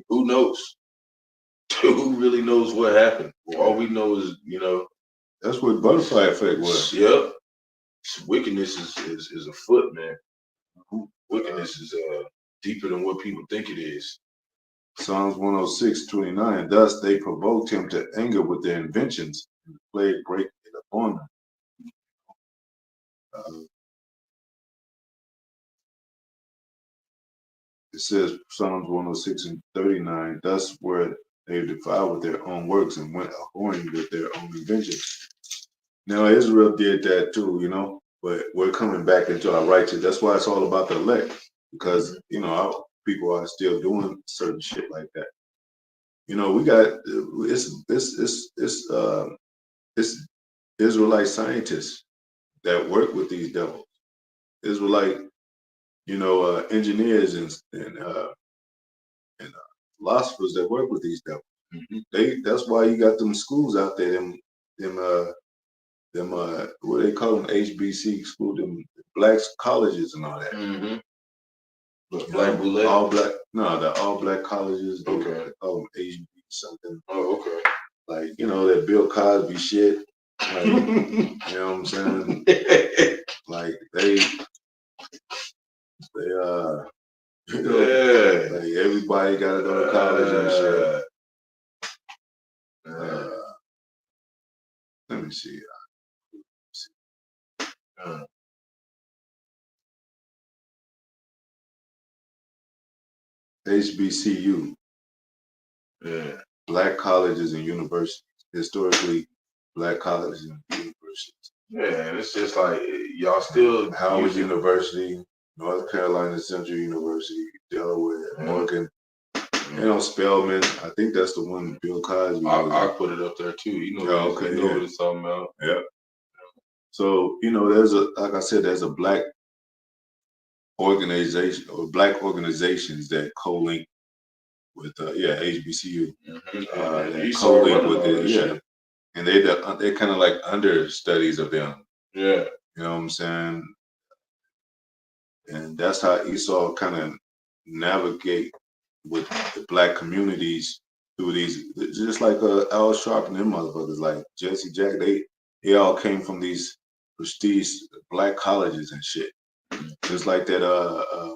Who knows? Who really knows what happened? Well, all we know is, That's what butterfly effect was. Yep. Wickedness is afoot, man. Wickedness is deeper than what people think it is. Psalms 106:29. Thus they provoked him to anger with their inventions, and the plague break it upon them. It says Psalms 106:39. Thus were they defiled with their own works and went a-whoring with their own inventions. Now Israel did that too, but we're coming back into our righteous. That's why it's all about the elect, because our people are still doing certain shit like that. We got it's Israelite scientists that work with these devils. Israelite engineers and philosophers that work with these devils. That's why you got them schools out there, them what they call them, HBC school, them black colleges and all that. Black boule? All black, no, the all black colleges. They call them HB something. Oh, okay. Like that Bill Cosby shit. Like, you know what I'm saying? Like they like everybody got to go to college and shit. Let me see. HBCU. Yeah. Black colleges and universities. Historically, black colleges and universities. Yeah, and it's just like y'all still Howard University, North Carolina Central University, Delaware, Morgan. Spelman. I think that's the one Bill Cosby. I put it up there too. What it's talking about. Yeah. So like I said, there's a black organization or black organizations that co-link with HBCU. That co-link with it. Yeah. And they're kind of like understudies of them. Yeah. You know what I'm saying? And that's how Esau kind of navigate with the black communities through these, just like Al Sharp and them motherfuckers, like Jesse Jack, they all came from these prestige black colleges and shit. Just like that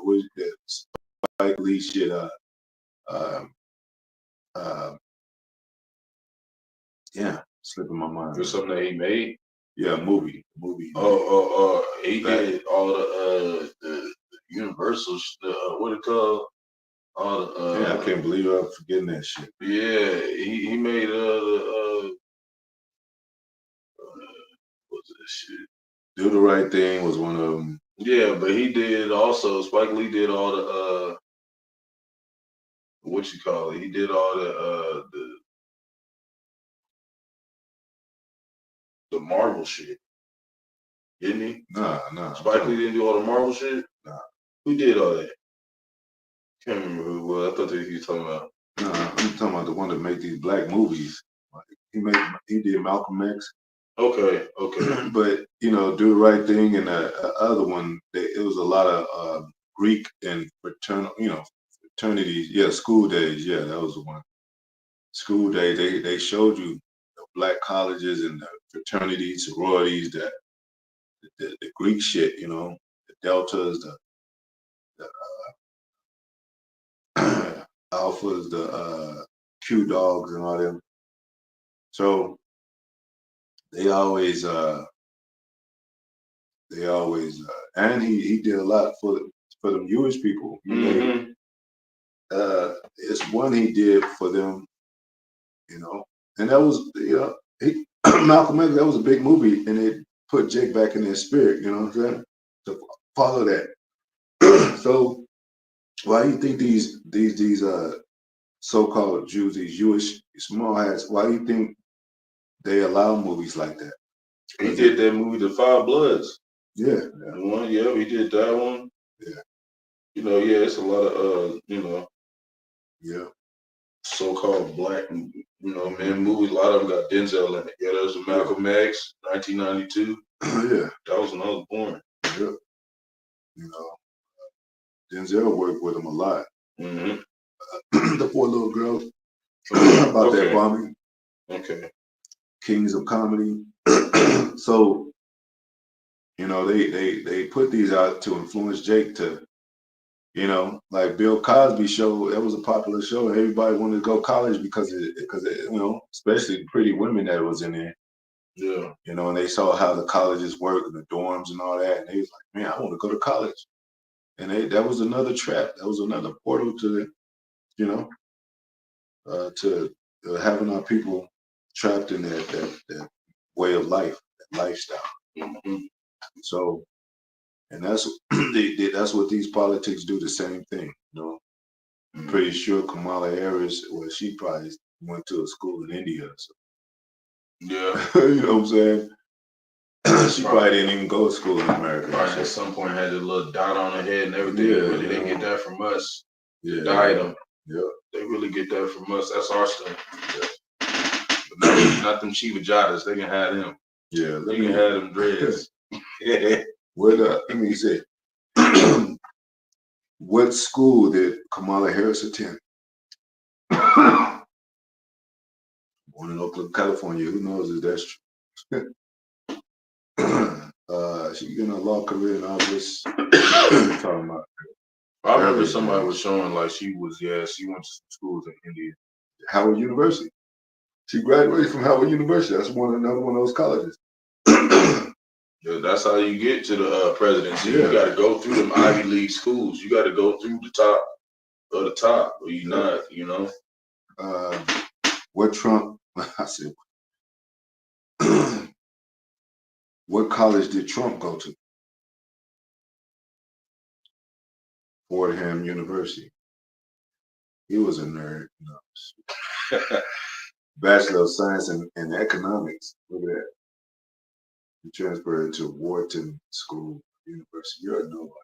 what is that Spike Lee shit, slipping my mind. There's something that he made? Yeah, movie. He did all the Universal, what it called? All the I can't believe I'm forgetting that shit. Yeah, he made what's that shit? Do the Right Thing was one of them. Yeah, but he did also. Spike Lee did all the what you call it? He did all the Marvel shit, didn't he? Nah. Spike Lee didn't do all the Marvel shit. Nah. Who did all that? Can't remember who it was. I thought that you were talking about. No, I'm talking about the one that made these black movies. Like he did Malcolm X. Okay. But Do the Right Thing and the other one, it was a lot of Greek and fraternities. Yeah, School Days. Yeah, that was the one. School Day. They showed you the black colleges and the fraternities, sororities, the Greek shit. The deltas, the alphas, the Q dogs, and all them. So they always and he did a lot for them Jewish people. It's one he did for them, and that was Malcolm X. That was a big movie, and it put Jake back in their spirit. You know what I'm saying? To follow that. So why do you think these so-called Jews, these Jewish small hats, why do you think they allow movies like that? He did that movie, The Five Bloods. Yeah. He did that one. Yeah. It's a lot of so-called black men movies. A lot of them got Denzel in it. Yeah, there's a Malcolm X, 1992. Yeah. That was when I was born. Yeah. Denzel worked with him a lot. The Four Little Girls about that bombing. Okay. Kings of Comedy. So, they put these out to influence Jake to, like Bill Cosby show. That was a popular show. Everybody wanted to go to college because especially the pretty women that was in there. Yeah. And they saw how the colleges work and the dorms and all that, and they was like, man, I want to go to college. And that was another trap. That was another portal to to having our people trapped in that way of life, that lifestyle. So, and that's that's what these politics do. The same thing. I'm pretty sure Kamala Harris, she probably went to a school in India. So. Yeah. You know what I'm saying? She probably didn't even go to school in America. Probably at some point had a little dot on her head and everything. Yeah, Really, they get that from us. Yeah, Diadem. Yeah. They really get that from us. That's our stuff. Yeah. But not them Chiva Jadas. They can have them. Yeah, you can have them dreads. Let me see. What school did Kamala Harris attend? Born in Oakland, California. Who knows if that's true? She began a law career in August. Talking about. I remember somebody was showing like she went to some schools in India. Howard University. She graduated from Howard University. That's another one of those colleges. Yeah, that's how you get to the presidency. Yeah. You got to go through them Ivy League schools. You got to go through the top of the top, or you not, you know. What Trump? I said. What college did Trump go to? Fordham University. He was a nerd. Bachelor of Science in Economics. Look at that. He transferred to Wharton School University. You're a nobody.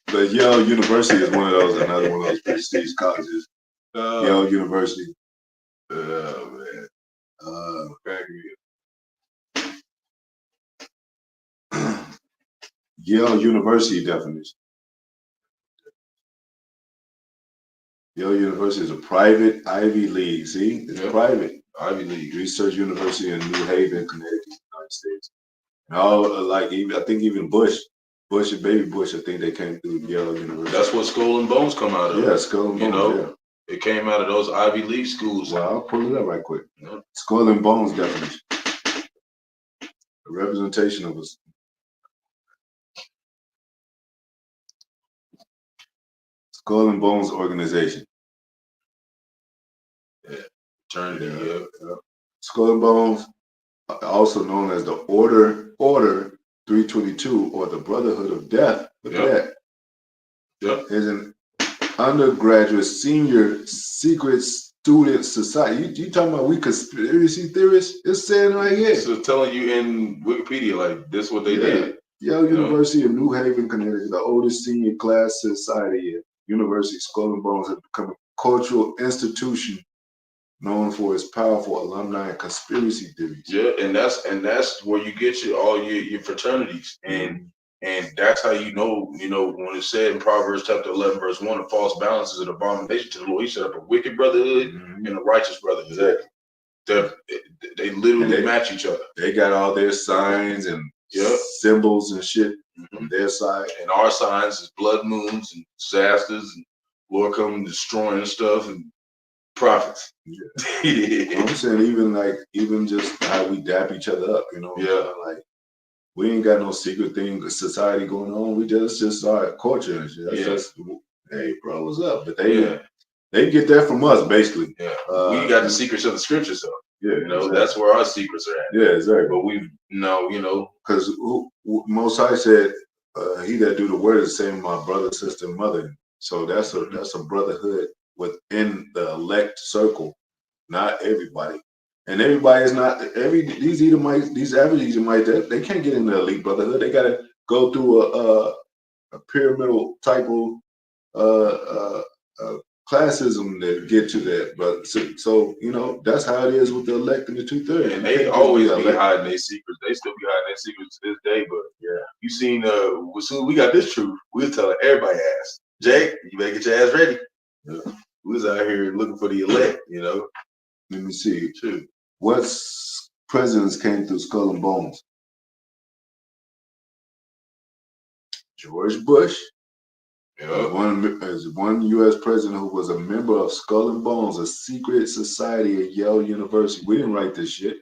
But Yale University is another one of those prestige colleges. Yale University. Oh man. Yale University definition. Yale University is a private Ivy League. See, it's private Ivy League research university in New Haven, Connecticut, United States. And all I think even Bush and Baby Bush, I think they came through Yale University. That's what Skull and Bones come out of. Yeah, Skull and Bones. Yeah. It came out of those Ivy League schools. Well, I'll pull it up right quick. Yeah. Skull and Bones definition. A representation of us. Skull and Bones organization. Yeah. Yeah. Skull and Bones, also known as the Order 322 or the Brotherhood of Death. Look at that. Yep. Is an undergraduate senior secret student society. You talking about we conspiracy theorists? It's saying right here. So telling you in Wikipedia, like this is what they did. Yale University of New Haven, Connecticut, the oldest senior class society at University Skull and Bones has become a cultural institution known for its powerful alumni and conspiracy theories. Yeah, and that's where you get all your fraternities, and that's how you know when it said in Proverbs chapter 11 verse 1, a false balance is an abomination to the Lord. He set up a wicked brotherhood and a righteous brotherhood. Exactly. They literally match each other. They got all their signs and symbols and shit on their side, and our signs is blood moons and disasters and Lord coming destroying stuff and prophets. Yeah. I'm saying even just how we dap each other up, like we ain't got no secret thing society going on. We just our culture and shit. That's just, hey bro, what's up? But they get that from us basically. Yeah. We got the secrets of the scriptures though. Yeah, exactly. That's where our secrets are at. Yeah, exactly. But we know, because Most High said, "He that do the word is the same my brother, sister, and mother." So that's a brotherhood within the elect circle, not everybody. And everybody is not these Edomites, these average Edomites. They can't get in the elite brotherhood. They got to go through a pyramidal type of classism to get to that. But so that's how it is with the elect and the 2/3. And they always be hiding their secrets. They still be hiding their secrets to this day. But you seen as soon as we got this truth, we'll tell everybody ass. Jake, you better get your ass ready. Yeah. We was out here looking for the elect, Let me see. True. What presidents came through Skull and Bones? George Bush. As one U.S. president who was a member of Skull and Bones, a secret society at Yale University. We didn't write this shit.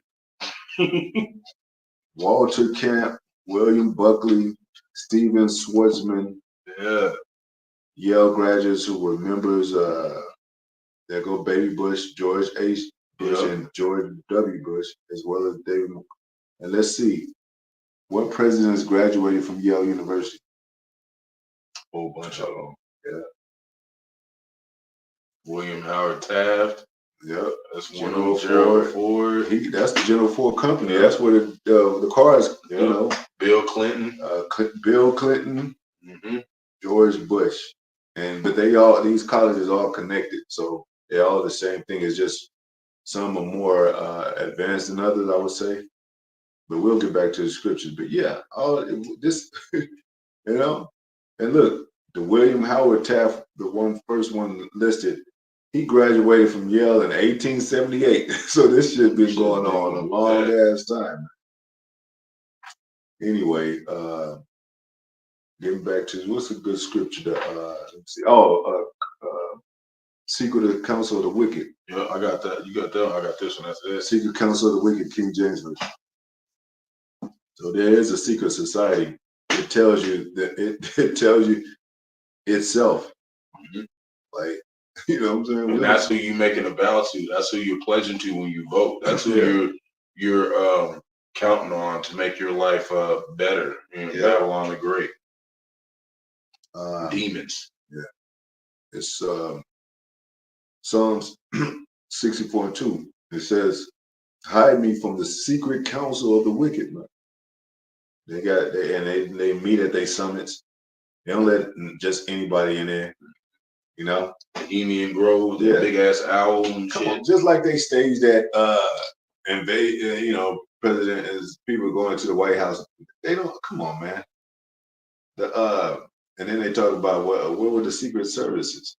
Walter Camp, William Buckley, Stephen Schwarzman. Yeah. Yale graduates who were members. There go Baby Bush, George H. Bush, and George W. Bush, as well as David. And let's see, what presidents graduated from Yale University? A whole bunch of them. Yeah. William Howard Taft. Yep. That's General Gerald Ford. That's the General Ford company. Yeah. That's where the cars, yep. you know. Bill Clinton. Bill Clinton, George Bush. But these colleges all connected. So they're all the same thing. It's just some are more advanced than others, I would say. But we'll get back to the scriptures. But yeah, all this, you know. And look, the William Howard Taft, the first one listed, he graduated from Yale in 1878. So this shit been going on a long ass time. Anyway, getting back to what's a good scripture to let's see. Secret of the Counsel of the Wicked. Yeah, I got that. You got that. I got this one. That's it. Secret Counsel of the Wicked, King James Version. So there is a secret society. It tells you that it tells you itself. Like, you know what I'm saying? And that's who you making a vow to. That's who you're pledging to when you vote. That's who you're counting on to make your life better. Babylon the Great. Demons. Yeah. It's Psalms 64:2. It says, "Hide me from the secret counsel of the wicked." Man. They meet at their summits. They don't let just anybody in there. You know, Bohemian Grove, big ass owl and shit. Just like they staged that invade. President as people going to the White House. They don't. Come on, man. And then they talk about where were the Secret Services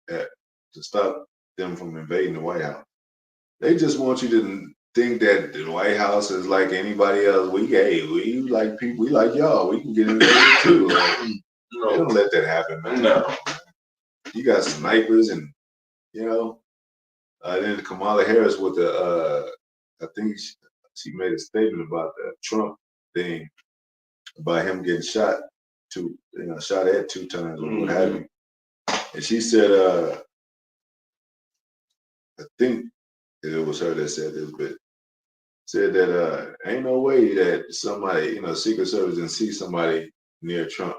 at to stop them from invading the White House. They just want you to think that the White House is like anybody else. We like people. We like y'all. We can get invaded too. Like, they don't let that happen, man. No. You got snipers and then Kamala Harris with I think she made a statement about the Trump thing about him getting shot at 2 times or what have you. And she said, I think it was her that said this, but said that ain't no way that somebody, Secret Service didn't see somebody near Trump,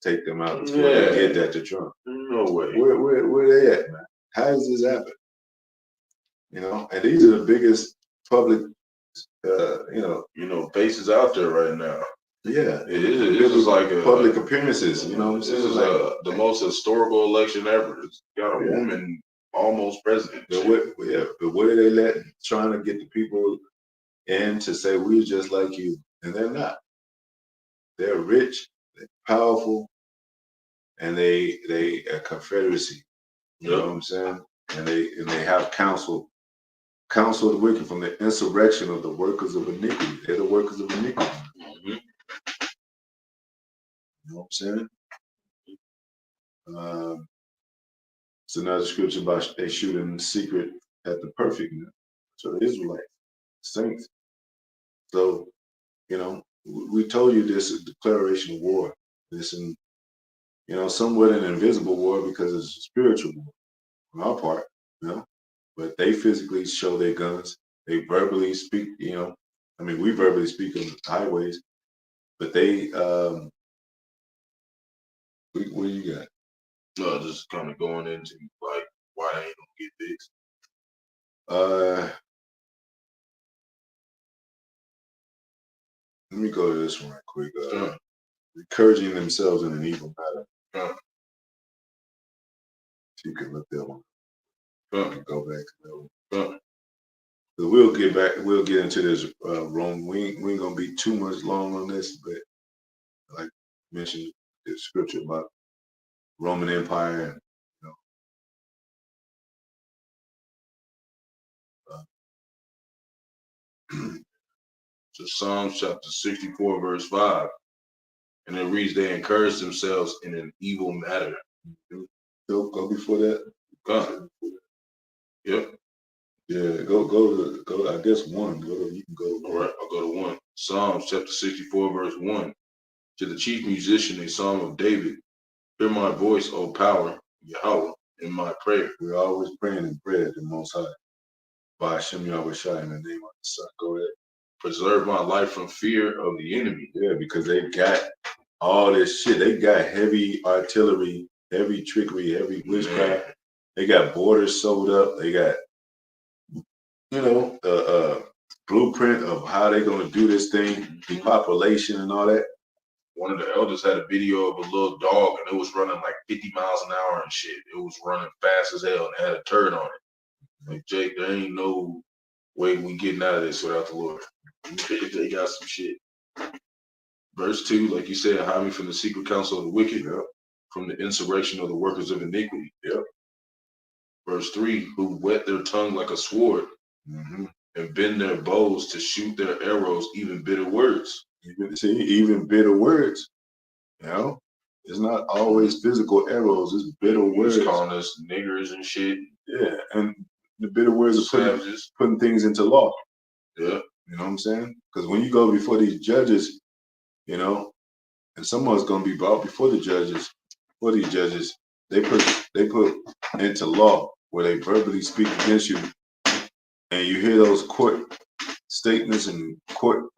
take them out before they did that to Trump. No way. Where they at, man? How does this happen? And these are the biggest public, faces out there right now. Yeah, it is like public appearances. You know what I'm saying? This is the most historical election ever. It's got a woman almost president. But what are they trying to get the people in to say we're just like you, and they're not. They're rich, they're powerful, and they a confederacy. You know what I'm saying? And they have counsel of the wicked from the insurrection of the workers of iniquity. They're the workers of iniquity. You know what I'm saying? It's another scripture about they shooting in secret at the perfect. So the Israelites, saints. So, we told you this is a declaration of war. This is, somewhat an invisible war because it's a spiritual war on our part, But they physically show their guns. They verbally speak, we verbally speak on the highways, but they, what do you got? Just kind of going into like why they ain't gonna get fixed. Let me go to this one right quick. Encouraging themselves in an evil matter. If you can look that one. Go back to that one. But we'll get into this Rome. We ain't gonna be too much long on this, but like I mentioned the scripture about Roman Empire and So Psalms chapter 64, verse 5. And it reads, they encourage themselves in an evil matter. Go before that. Yep. Yeah, go. I guess 1. You can go. All right, I'll go to 1. Psalms chapter 64, verse 1. To the chief musician, a psalm of David. Hear my voice, O power, Yahweh, in my prayer. We're always praying in prayer the Most High. By Hashem Yahweh Shai in the name of the Son. Go ahead. Preserve my life from fear of the enemy. Yeah, because they got all this shit. They got heavy artillery, heavy trickery, heavy witchcraft. They got borders sewed up. They got blueprint of how they're gonna do this thing, depopulation and all that. One of the elders had a video of a little dog and it was running like 50 miles an hour and shit. It was running fast as hell and had a turd on it. Like, Jake, there ain't no way we getting out of this without the Lord. They got some shit. Verse 2, like you said, hide me from the secret counsel of the wicked, from the insurrection of the workers of iniquity. Verse 3, who whet their tongue like a sword and bend their bows to shoot their arrows, even bitter words. Even bitter words. It's not always physical arrows. It's bitter words. Calling us niggers and shit. Yeah, and the bitter words are putting things into law. Yeah. You know what I'm saying? Because when you go before these judges, and someone's gonna be brought before the judges, they put into law where they verbally speak against you, and you hear those court statements and court,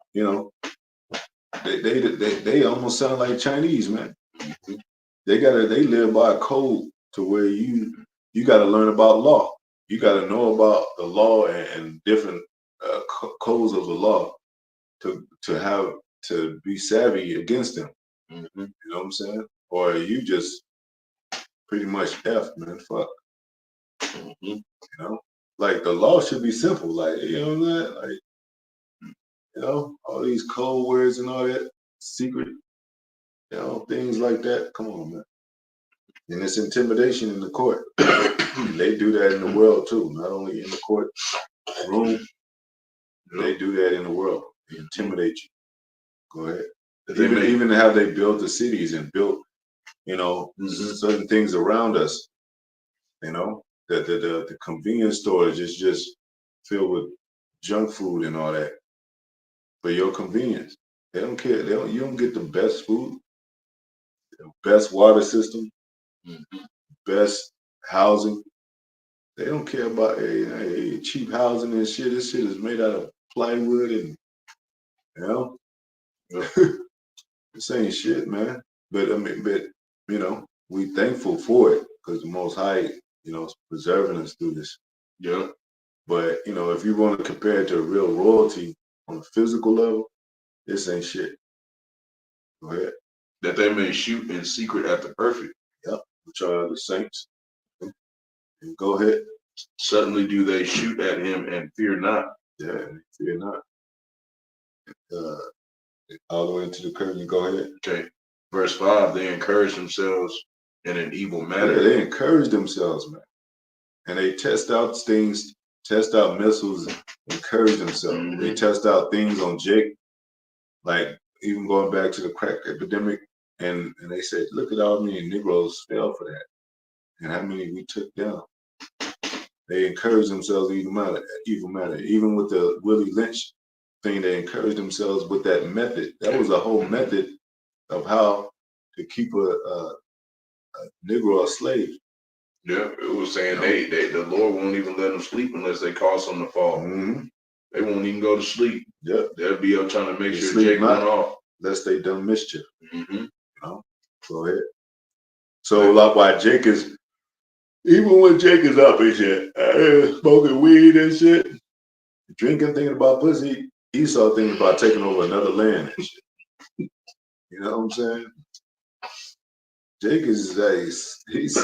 they almost sound like Chinese, man. They live by a code to where you gotta learn about law. You gotta know about the law and different codes of the law to be savvy against them. You know what I'm saying? Or you just pretty much F, man. Fuck. Like the law should be simple. Like, you know what I'm saying? Like, all these code words and all that secret, things like that. Come on, man. And it's intimidation in the court. They do that in the world too, not only in the court room. They do that in the world. They intimidate you. Go ahead. Even how they built the cities and built, certain things around us. The convenience stores is just filled with junk food and all that for your convenience. They don't care. You don't get the best food, the best water system, best housing. They don't care about cheap housing and shit. This shit is made out of plywood and this ain't shit, man. But we thankful for it because the Most High, is preserving us through this. Yeah. But if you want to compare it to real royalty on a physical level, this ain't shit. Go ahead. That they may shoot in secret at the perfect. Yep. Which are the saints. And go ahead. Suddenly do they shoot at him and fear not. Yeah, fear not. All the way into the curtain. Go ahead. Okay. Verse 5, they encourage themselves in an evil manner. Yeah, they encourage themselves, man. And they test out things, test out missiles, encourage themselves. They test out things on Jake, like even going back to the crack epidemic, and they said, look at how many Negroes fell for that, and how many we took down. They encourage themselves evil matter. Even with the Willie Lynch thing, they encouraged themselves with that method. That was a whole method of how to keep a Negro a slave. Yeah, it was saying the Lord won't even let them sleep unless they cause them to fall. They won't even go to sleep. Yep. They'll be up trying to make sure Jake went off. Lest they done mischief. Go ahead. So like why Jake is, even when Jake is up and shit, smoking weed and shit, drinking, thinking about pussy, Esau thinking about taking over another land and shit. You know what I'm saying? Jake is he's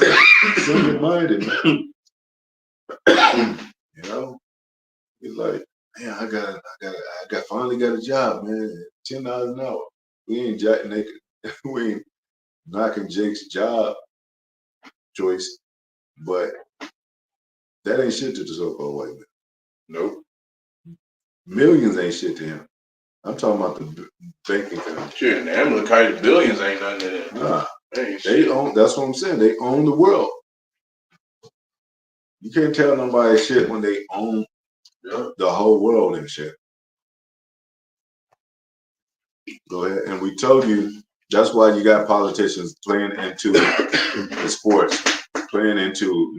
single-minded, man. He's like, man, I finally got a job, man. $10 an hour. We ain't knocking Jake's job choice, but that ain't shit to the so-called white man. Nope. Millions ain't shit to him. I'm talking about the banking family. Shit, and the Amalekite billions ain't nothing to them. Nah. They own, that's what I'm saying. They own the world. You can't tell nobody shit when they own the whole world and shit. Go ahead. And we told you that's why you got politicians playing into the sports, playing into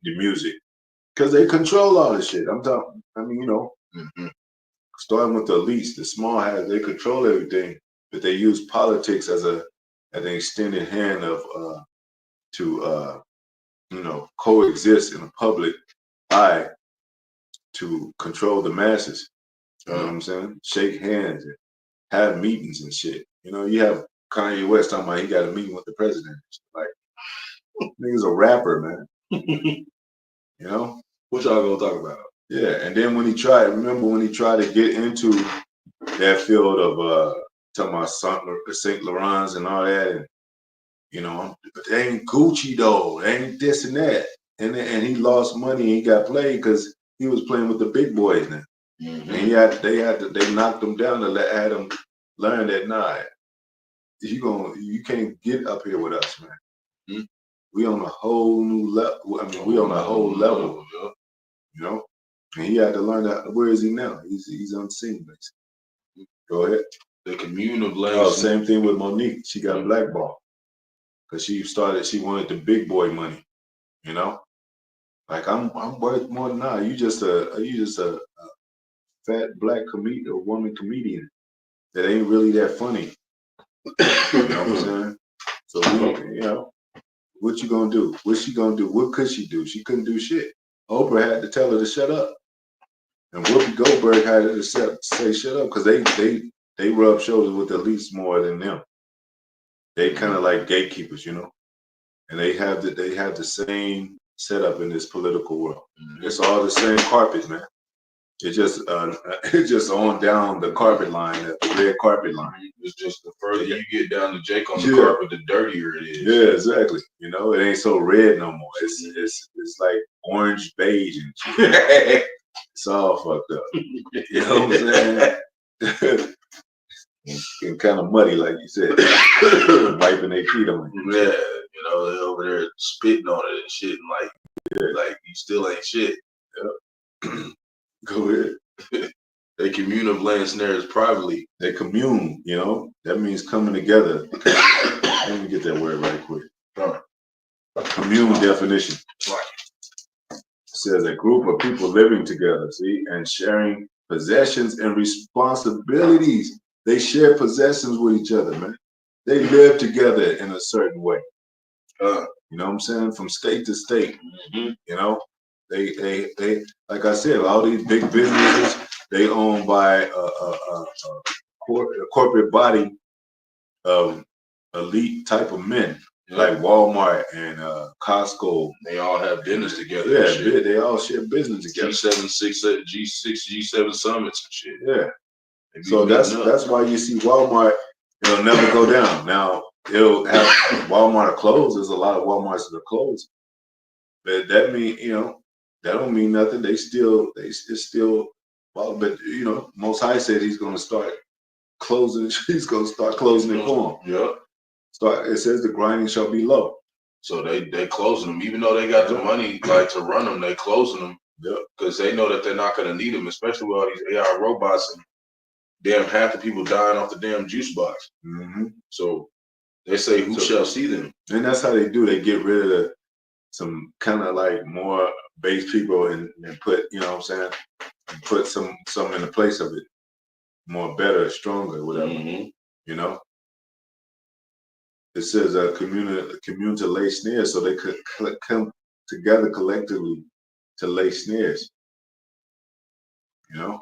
the music. Because they control all this shit. I'm talking, starting with the elites, the small hats, they control everything, but they use politics as an extended hand of to coexist in the public eye to control the masses. You know what I'm saying? Shake hands and have meetings and shit. You know, you have Kanye West talking about he got a meeting with the president. Like, nigga's a rapper, man. You know? What y'all gonna talk about? Yeah, and then when he tried to get into that field of talking about Saint Laurent's and all that, and you know, but they ain't Gucci though, they ain't this and that, and he lost money and he got played because he was playing with the big boys now, and they knocked him down to let him learn that you can't get up here with us, man. Mm-hmm. We on a whole new level. I mean, we on a whole level, you know. And he had to learn that. Where is he now? He's unseen, basically. Go ahead. The commune of land. Oh, same thing with Monique. She got blackballed because she wanted the big boy money. You know, like I'm worth more than that. You just a fat black comedian or woman comedian that ain't really that funny. You know what I'm saying? So you know, what you gonna do? What's she gonna do? What could she do? She couldn't do shit. Oprah had to tell her to shut up. And Whoopi Goldberg had to say shut up because they rub shoulders with at least more than them. They kind of like gatekeepers, you know, and they have the same setup in this political world. Mm-hmm. It's all the same carpet, man. It's just on down the carpet line, the red carpet line. It's just the further you get down to Jake on the carpet, the dirtier it is. Yeah, exactly. You know, it ain't so red no more. It's like orange beige and shit. It's all fucked up. You know what I'm saying? And kind of muddy, like you said. Wiping their feet on it. Yeah, you know, they're over there spitting on it and shit, and like you still ain't shit. Yep. Go ahead. They commune of land snares privately. They commune, you know? That means coming together. Let me get that word right quick. Commune definition. Says a group of people living together, and sharing possessions and responsibilities. They share possessions with each other, man. They live together in a certain way. You know what I'm saying? From state to state. Mm-hmm. You know, they like I said, all these big businesses, they owned by a corporate body of elite type of men. Like Walmart and Costco, they all have business together. Yeah, they all share business together. G7 summits and shit. Yeah. So that's why you see Walmart, it'll never go down. Now it'll have Walmart closed. There's a lot of Walmarts that are closed, but that mean that don't mean nothing. It's still well, but Most High said he's going to start closing. He's going to start closing it for them. Yeah. It says the grinding shall be low. So they closing them, even though they got the money like to run them. They closing them because they know that they're not going to need them, especially with all these AI robots and damn half the people dying off the damn juice box. Mm-hmm. So they say, who shall see them? And that's how they do. They get rid of some kind of like more base people and put, you know what I'm saying, and put some in the place of it, more better, stronger, whatever. Mm-hmm. You know. It says a commune to lay snares, so they could come together collectively to lay snares. You know,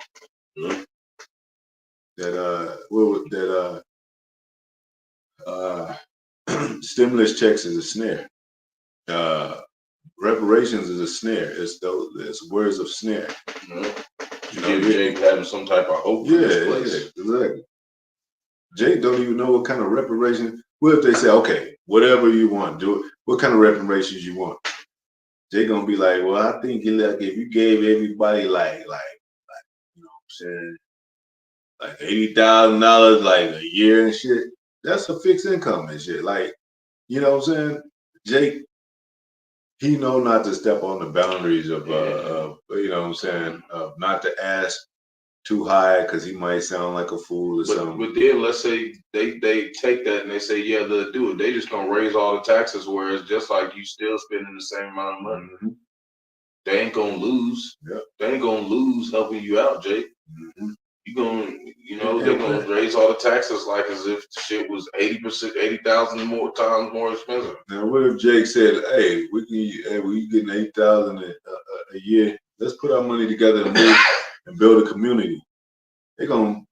stimulus checks is a snare. Reparations is a snare. It's words of snare. You know, Jake having some type of hope. Yeah, exactly. Jake don't even know what kind of reparation. What if they say, okay, whatever you want, do it. What kind of reparations you want? They're gonna be like, well, I think if you gave everybody like you know what I'm saying, like $80,000 like a year and shit, that's a fixed income and shit. Like, you know what I'm saying? Jake, he know not to step on the boundaries of you know what I'm saying, not to ask too high because he might sound like a fool or something. But then let's say they take that and they say, yeah, they'll do it. They just gonna raise all the taxes, whereas just like you still spending the same amount of money. Mm-hmm. They ain't gonna lose. Yep. They ain't gonna lose helping you out, Jake. Mm-hmm. They're gonna raise all the taxes like as if the shit was 80,000 more times more expensive. Now what if Jake said, hey, we getting $8,000 a year, let's put our money together and move and build a community. They're gonna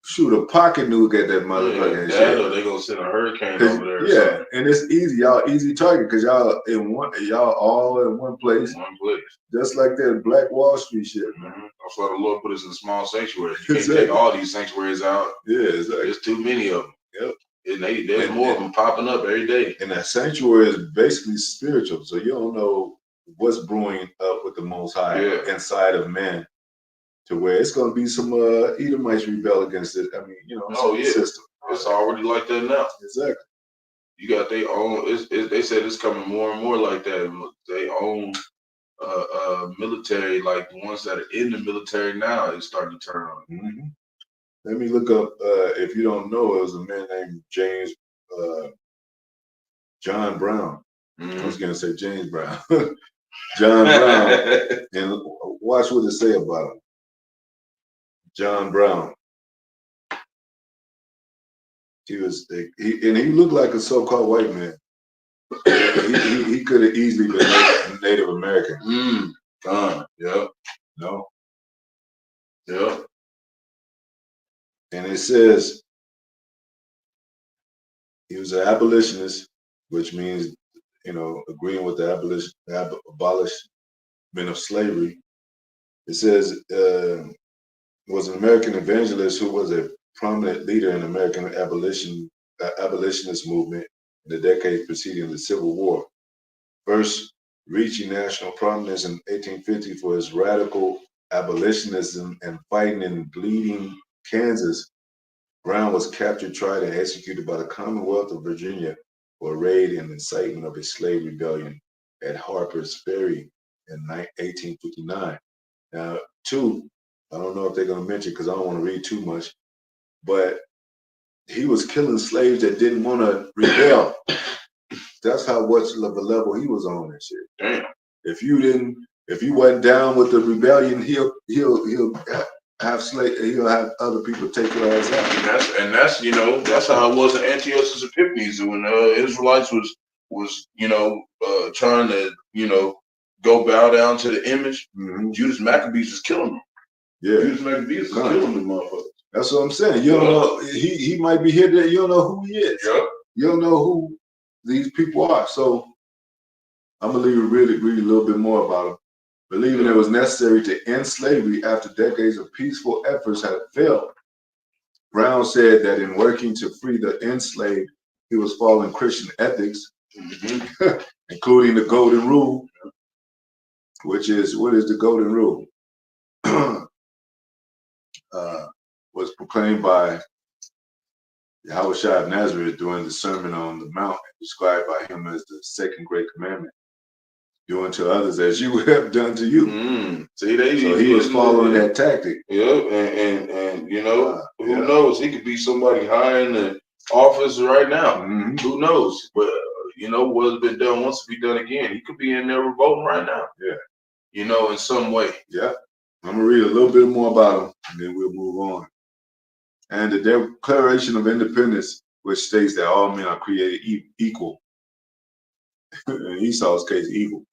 shoot a pocket nuke at that motherfucking shit. Or they gonna send a hurricane over there. Yeah, and it's easy, y'all easy target because y'all all in one place. In one place. Just like that Black Wall Street shit, man. That's why the Lord put us in small sanctuaries. You can't take all these sanctuaries out. Yeah, exactly. There's too many of them. Yep. And there's more of them popping up every day. And that sanctuary is basically spiritual, so you don't know what's brewing up with the Most High inside of man, to where it's going to be some Edomites rebel against it. I mean, system. It's already like that now. Exactly. You got their own. They said it's coming more and more like that. They own military, like the ones that are in the military now, is starting to turn on. Mm-hmm. Let me look up. If you don't know, it was a man named John Brown. I was going to say James Brown. John Brown. And watch what it say about him. John Brown. He looked like a so-called white man. he could have easily been Native American. Yep. No. Yep. And it says he was an abolitionist, which means, agreeing with the abolishment of slavery. It says was an American evangelist who was a prominent leader in American abolitionist movement in the decade preceding the Civil War. First reaching national prominence in 1850 for his radical abolitionism and fighting in bleeding Kansas, Brown was captured, tried, and executed by the Commonwealth of Virginia for a raid and incitement of a slave rebellion at Harper's Ferry in 1859. Now, I don't know if they're going to mention because I don't want to read too much, but he was killing slaves that didn't want to rebel. That's how much of a level he was on and shit. Damn. If you wasn't down with the rebellion, he'll have other people take your ass out. And that's how it was in Antiochus Epiphanes when Israelites was trying to go bow down to the image. Mm-hmm. Judas Maccabees was killing them. Yeah, Judas Maccabees was killing them motherfuckers. That's what I'm saying. You don't know, he might be here today. You don't know who he is. Yep. You don't know who these people are. So I'm gonna read a little bit more about him. Believing it was necessary to end slavery after decades of peaceful efforts had failed, Brown said that in working to free the enslaved, he was following Christian ethics, including the Golden Rule, which is, what is the Golden Rule? Was proclaimed by Yahushua of Nazareth during the Sermon on the Mount, described by him as the second great commandment. Do unto others as you have done to you. So he was following that tactic. Yeah, and who knows? He could be somebody high in the office right now. Mm-hmm. Who knows? But what's been done wants to be done again. He could be in there revolting right now. Yeah. In some way. Yeah. I'm gonna read a little bit more about him, and then we'll move on. And the Declaration of Independence, which states that all men are created equal. In Esau's case, evil.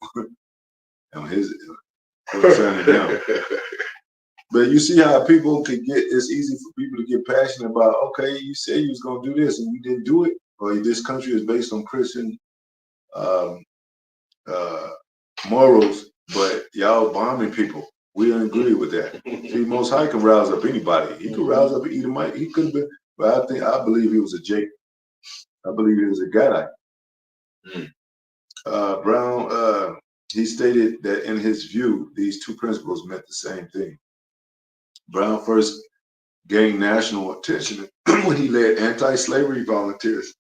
And his concerning them. But you see how people it's easy for people to get passionate about, okay, you said you was gonna do this and you didn't do it, or this country is based on Christian morals, but y'all bombing people. We don't agree with that. See, Most High can rouse up anybody. He could rouse up an Edomite. He could have been, but I believe he was a Jake. I believe he was a Gadite. Brown, he stated that in his view, these two principles meant the same thing. Brown first gained national attention when he led anti-slavery volunteers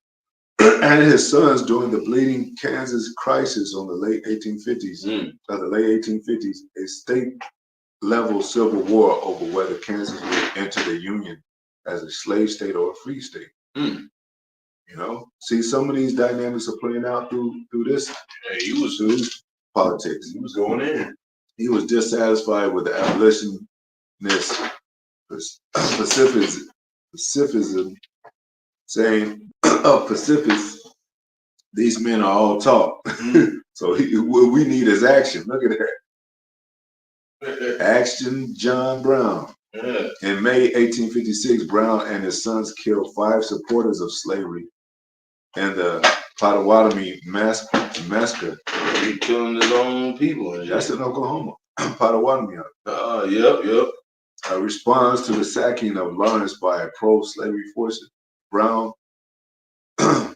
and his sons during the Bleeding Kansas crisis on the late 1850s. The late 1850s, a state-level civil war over whether Kansas would enter the Union as a slave state or a free state. See, some of these dynamics are playing out through this. Yeah, he was through politics. He was going in. He was dissatisfied with the abolitionist pacifism, saying of pacifists, these men are all talk. So what we need is action. Look at that. Action John Brown. Yeah. In May 1856, Brown and his sons killed 5 supporters of slavery and the Potawatomi massacre. He killing his own people. And That's in Oklahoma. Potawatomi. Yep. A response to the sacking of Lawrence by pro-slavery forces. Brown, in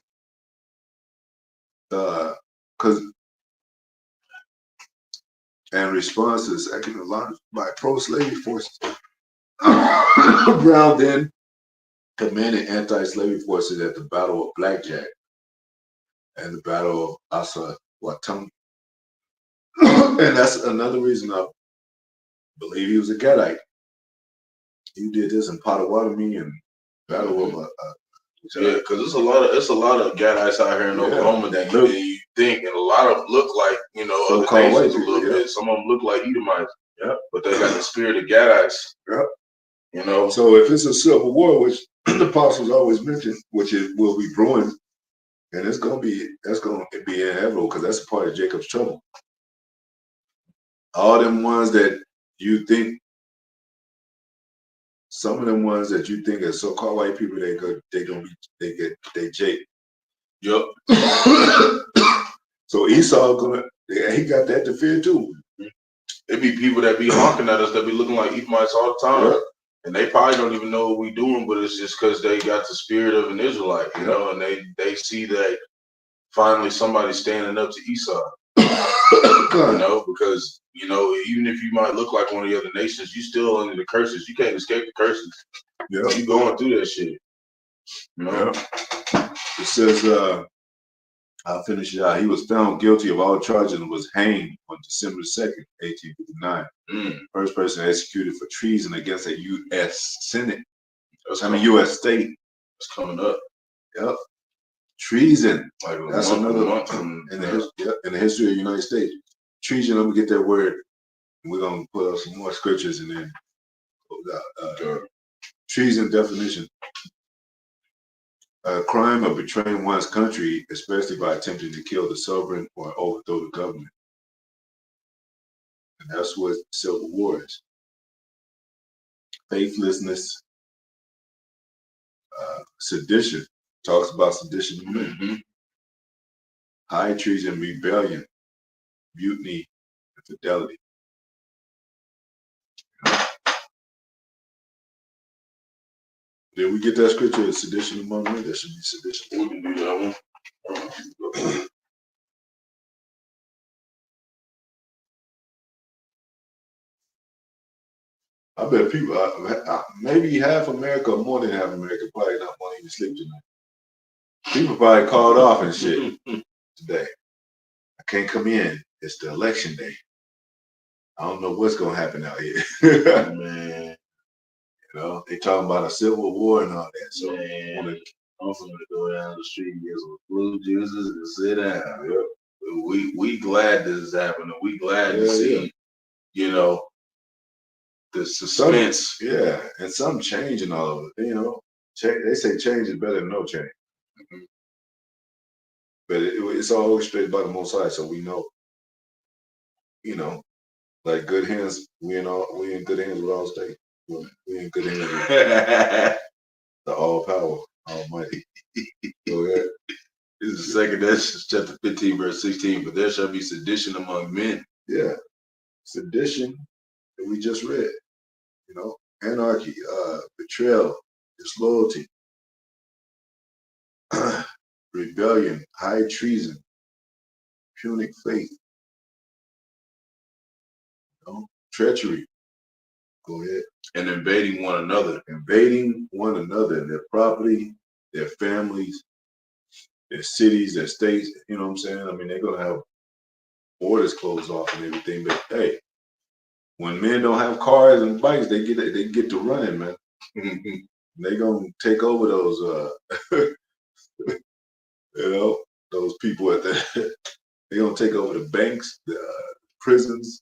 response to the sacking of Lawrence by pro-slavery forces, Brown then commanded anti-slavery forces at the Battle of Blackjack and the Battle of Assawatomie. And that's another reason I believe he was a Gadite. He did this in Potawatomi and Battle of yeah, because it's a lot of Gadites out here in Oklahoma that you think, and a lot of them look like other nations a little bit. Some of them look like Edomites, but they got the spirit of Gadites. So if it's a civil war, which the apostles always mention, which it will be brewing, and that's going to be inevitable because that's a part of Jacob's trouble. All them ones that you think. Some of them ones that you think are so-called white people, they Jake. Yep. So Esau he got that to fear too. It be people that be honking at us that be looking like Edomites all the time. Yep. And they probably don't even know what we doing, but it's just because they got the spirit of an Israelite, you know, and they see that finally somebody's standing up to Esau. Because even if you might look like one of the other nations, you still under the curses. You can't escape the curses. Yeah, you going through that shit. It says, I'll finish it out. He was found guilty of all charges and was hanged on December 2nd, 1859. First person executed for treason against a U.S. Senate. U.S. state. It's coming up. Yep. Treason. That's another month in the history of the United States. Treason, I'm going to get that word. We're going to put up some more scriptures and then treason definition. A crime of betraying one's country, especially by attempting to kill the sovereign or overthrow the government. And that's what civil war is. Faithlessness, sedition, talks about sedition. Mm-hmm. High treason, rebellion, mutiny, infidelity. Did we get that scripture? Sedition among men? That should be sedition. We can do that one. I bet people, maybe half America or more than half America probably not want to even sleep tonight. People probably called off and shit today. I can't come in. It's the election day. I don't know what's going to happen out here. Man. They talking about a civil war and all that. So man, I'm going to go down the street and get some blue juices and sit down. Yep. We glad this is happening. We glad to see, the suspense. And some change and all of it. They say change is better than no change. Mm-hmm. But it's all orchestrated by the Most High, so we know. Like good hands, we in good hands with all state. We in good hands with the all power, Almighty. Go ahead. This is the second Esdras chapter 15, verse 16. But there shall be sedition among men. Yeah, sedition that we just read. Anarchy, betrayal, disloyalty, rebellion, high treason, punic faith, treachery. Go ahead. And invading one another. Invading one another, their property, their families, their cities, their states. You know what I'm saying? I mean, they're going to have borders closed off and everything. But hey, when men don't have cars and bikes, they get to running, man. They gonna take over those, those people at the. They gonna take over the banks, the prisons,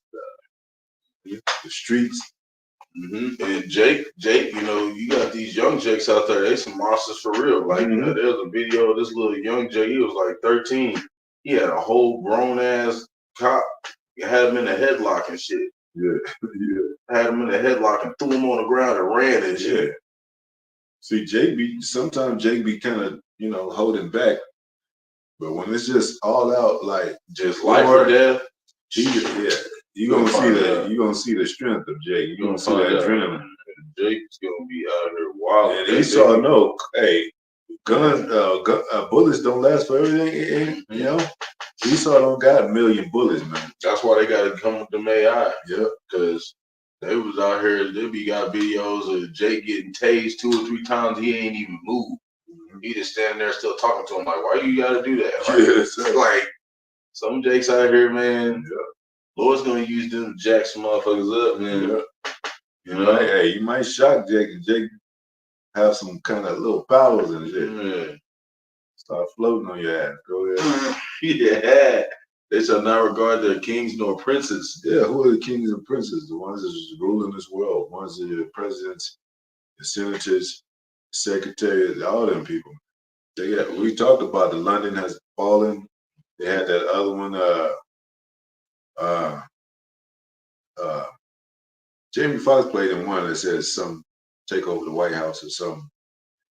the streets. Mm-hmm. And Jake, you got these young Jakes out there. They some monsters for real. Like, there's a video of this little young Jake. He was like 13. He had a whole grown ass cop. He had him in a headlock and shit. Yeah, yeah, Had him in the headlock and threw him on the ground and ran and shit. yeah. See, sometimes Jake be kind of, holding back. But when it's just all out, like just life or death, yeah, you're gonna see the strength of Jake. You're gonna see that adrenaline. Jake's gonna be out here wild. And he saw hey, bullets don't last for everything. You know, he saw don't got a million bullets, man. That's why they gotta come with them AI. Yeah, because they was out here. They got videos of Jake getting tased 2 or 3 times. He ain't even moved. He just standing there still talking to him like, why you gotta do that? Right? Yeah, like some Jakes out here, man. Yeah. Lord's gonna use them to jack some motherfuckers up, man. Yeah. You know, hey, you might shock Jake, and Jake have some kind of little powers and shit. Yeah. Start floating on your ass. Go ahead. Yeah. They shall not regard their kings nor princes. Yeah, who are the kings and princes? The ones that's ruling this world. Ones that are the presidents, the senators, secretaries, all them people. We talked about the London has fallen. They had that other one, Jamie Foxx played in one that says some take over the White House or something.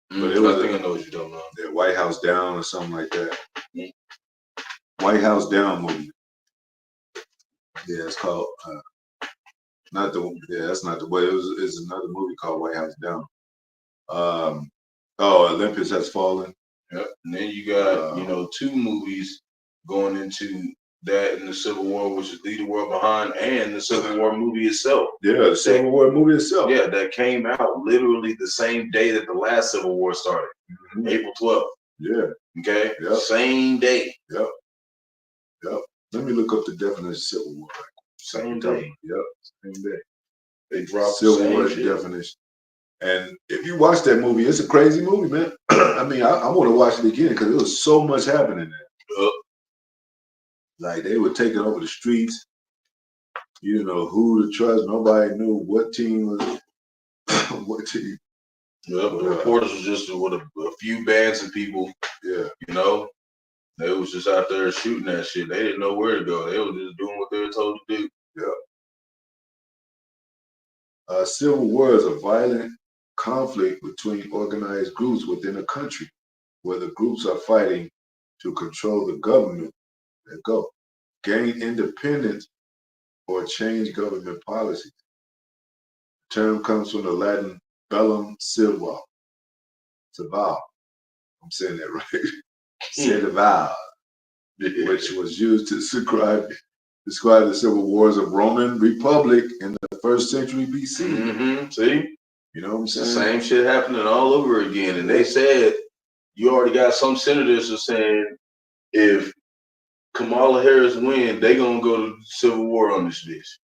But it was I think I know what you're talking about. The White House Down or something like that. White House Down movie. Yeah, it's called that's not the way. It's another movie called White House Down. Olympus Has Fallen. Yep. And then you got 2 movies going into that in the Civil War, which is Leave the World Behind, and the Civil War movie itself. Yeah, the Civil War movie itself. Yeah, that came out literally the same day that the last Civil War started, April 12th. Yeah. Okay. Yep. Same day. Yep. Let me look up the definition of Civil War. Same day. Yep. Same day. They dropped Civil War definition. And if you watch that movie, it's a crazy movie, man. I mean, I want to watch it again because there was so much happening there. Yep. Like they were taking over the streets. You didn't know who to trust. Nobody knew what team was what team. Yeah, but the reporters was just with a few bands of people. Yeah. They was just out there shooting that shit. They didn't know where to go. They was just doing what they were told to do. Yeah. Civil war is a violent conflict between organized groups within a country, where the groups are fighting to control the government, gain independence, or change government policies. The term comes from the Latin bellum silva. I'm saying that right. Silva, which was used to describe the civil wars of Roman Republic in the 1st century BC. Mm-hmm. See? You know what I'm saying? The same shit happening all over again. And they said, you already got some senators are saying, if Kamala Harris win, they gonna go to civil war on this bitch.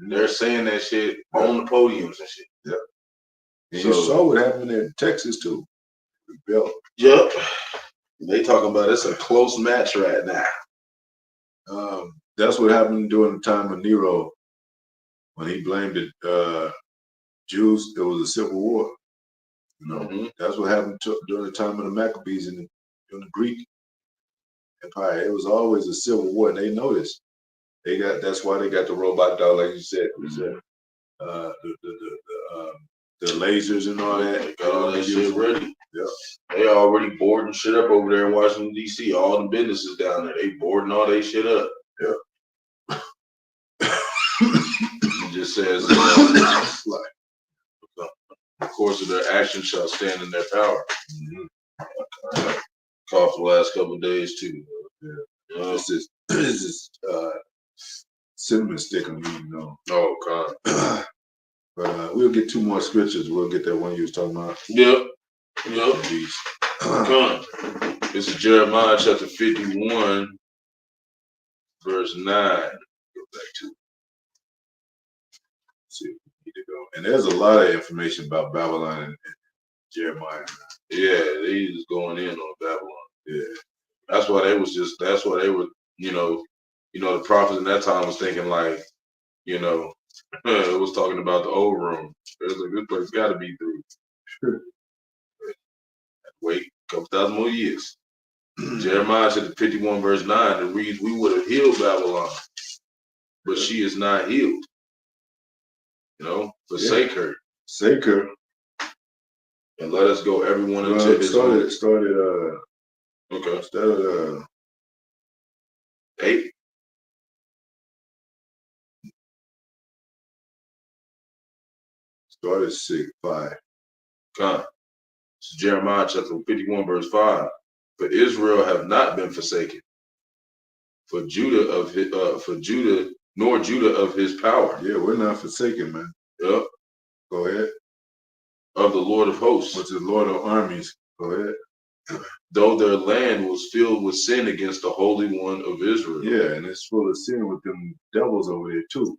They're saying that shit on the podiums and shit. Yep. And you saw what happened in Texas too. Yep. They talking about it's a close match right now. That's what happened during the time of Nero, when he blamed the Jews. It was a civil war. That's what happened during the time of the Maccabees in the Greek Empire. It was always a civil war, and they noticed. That's why they got the robot dog, like you said. The lasers and all that. They got all that shit ready. Yeah. They already boarding shit up over there in Washington, D.C. All the businesses down there, they boarding all their shit up. Yeah. It just says, of course, of their actions shall stand in their power. Coughed the last couple of days too. Yeah. This is cinnamon stick I'm eating on. Oh God. But we'll get 2 more scriptures. We'll get that one you was talking about. Yep. This is Jeremiah chapter 51, verse 9. Go back to it. See if we need to go. And there's a lot of information about Babylon and Jeremiah. Yeah, they just going in on Babylon. Yeah. That's why they were, the prophets in that time was thinking like, it was talking about the old room. It was like, this place got to be through. Sure. Wait a couple thousand more years. Jeremiah chapter 51, verse 9, it reads, we would have healed Babylon, but she is not healed. Forsake her. Forsake her. And let us go everyone into his started okay. Started 8. Started 6, 5. Come. This is Jeremiah chapter 51, verse 5. For Israel have not been forsaken. For Judah nor Judah of his power. Yeah, we're not forsaken, man. Yep. Go ahead. Of the Lord of hosts. Which is Lord of armies. Go ahead. Though their land was filled with sin against the Holy One of Israel. Yeah, and it's full of sin with them devils over there too.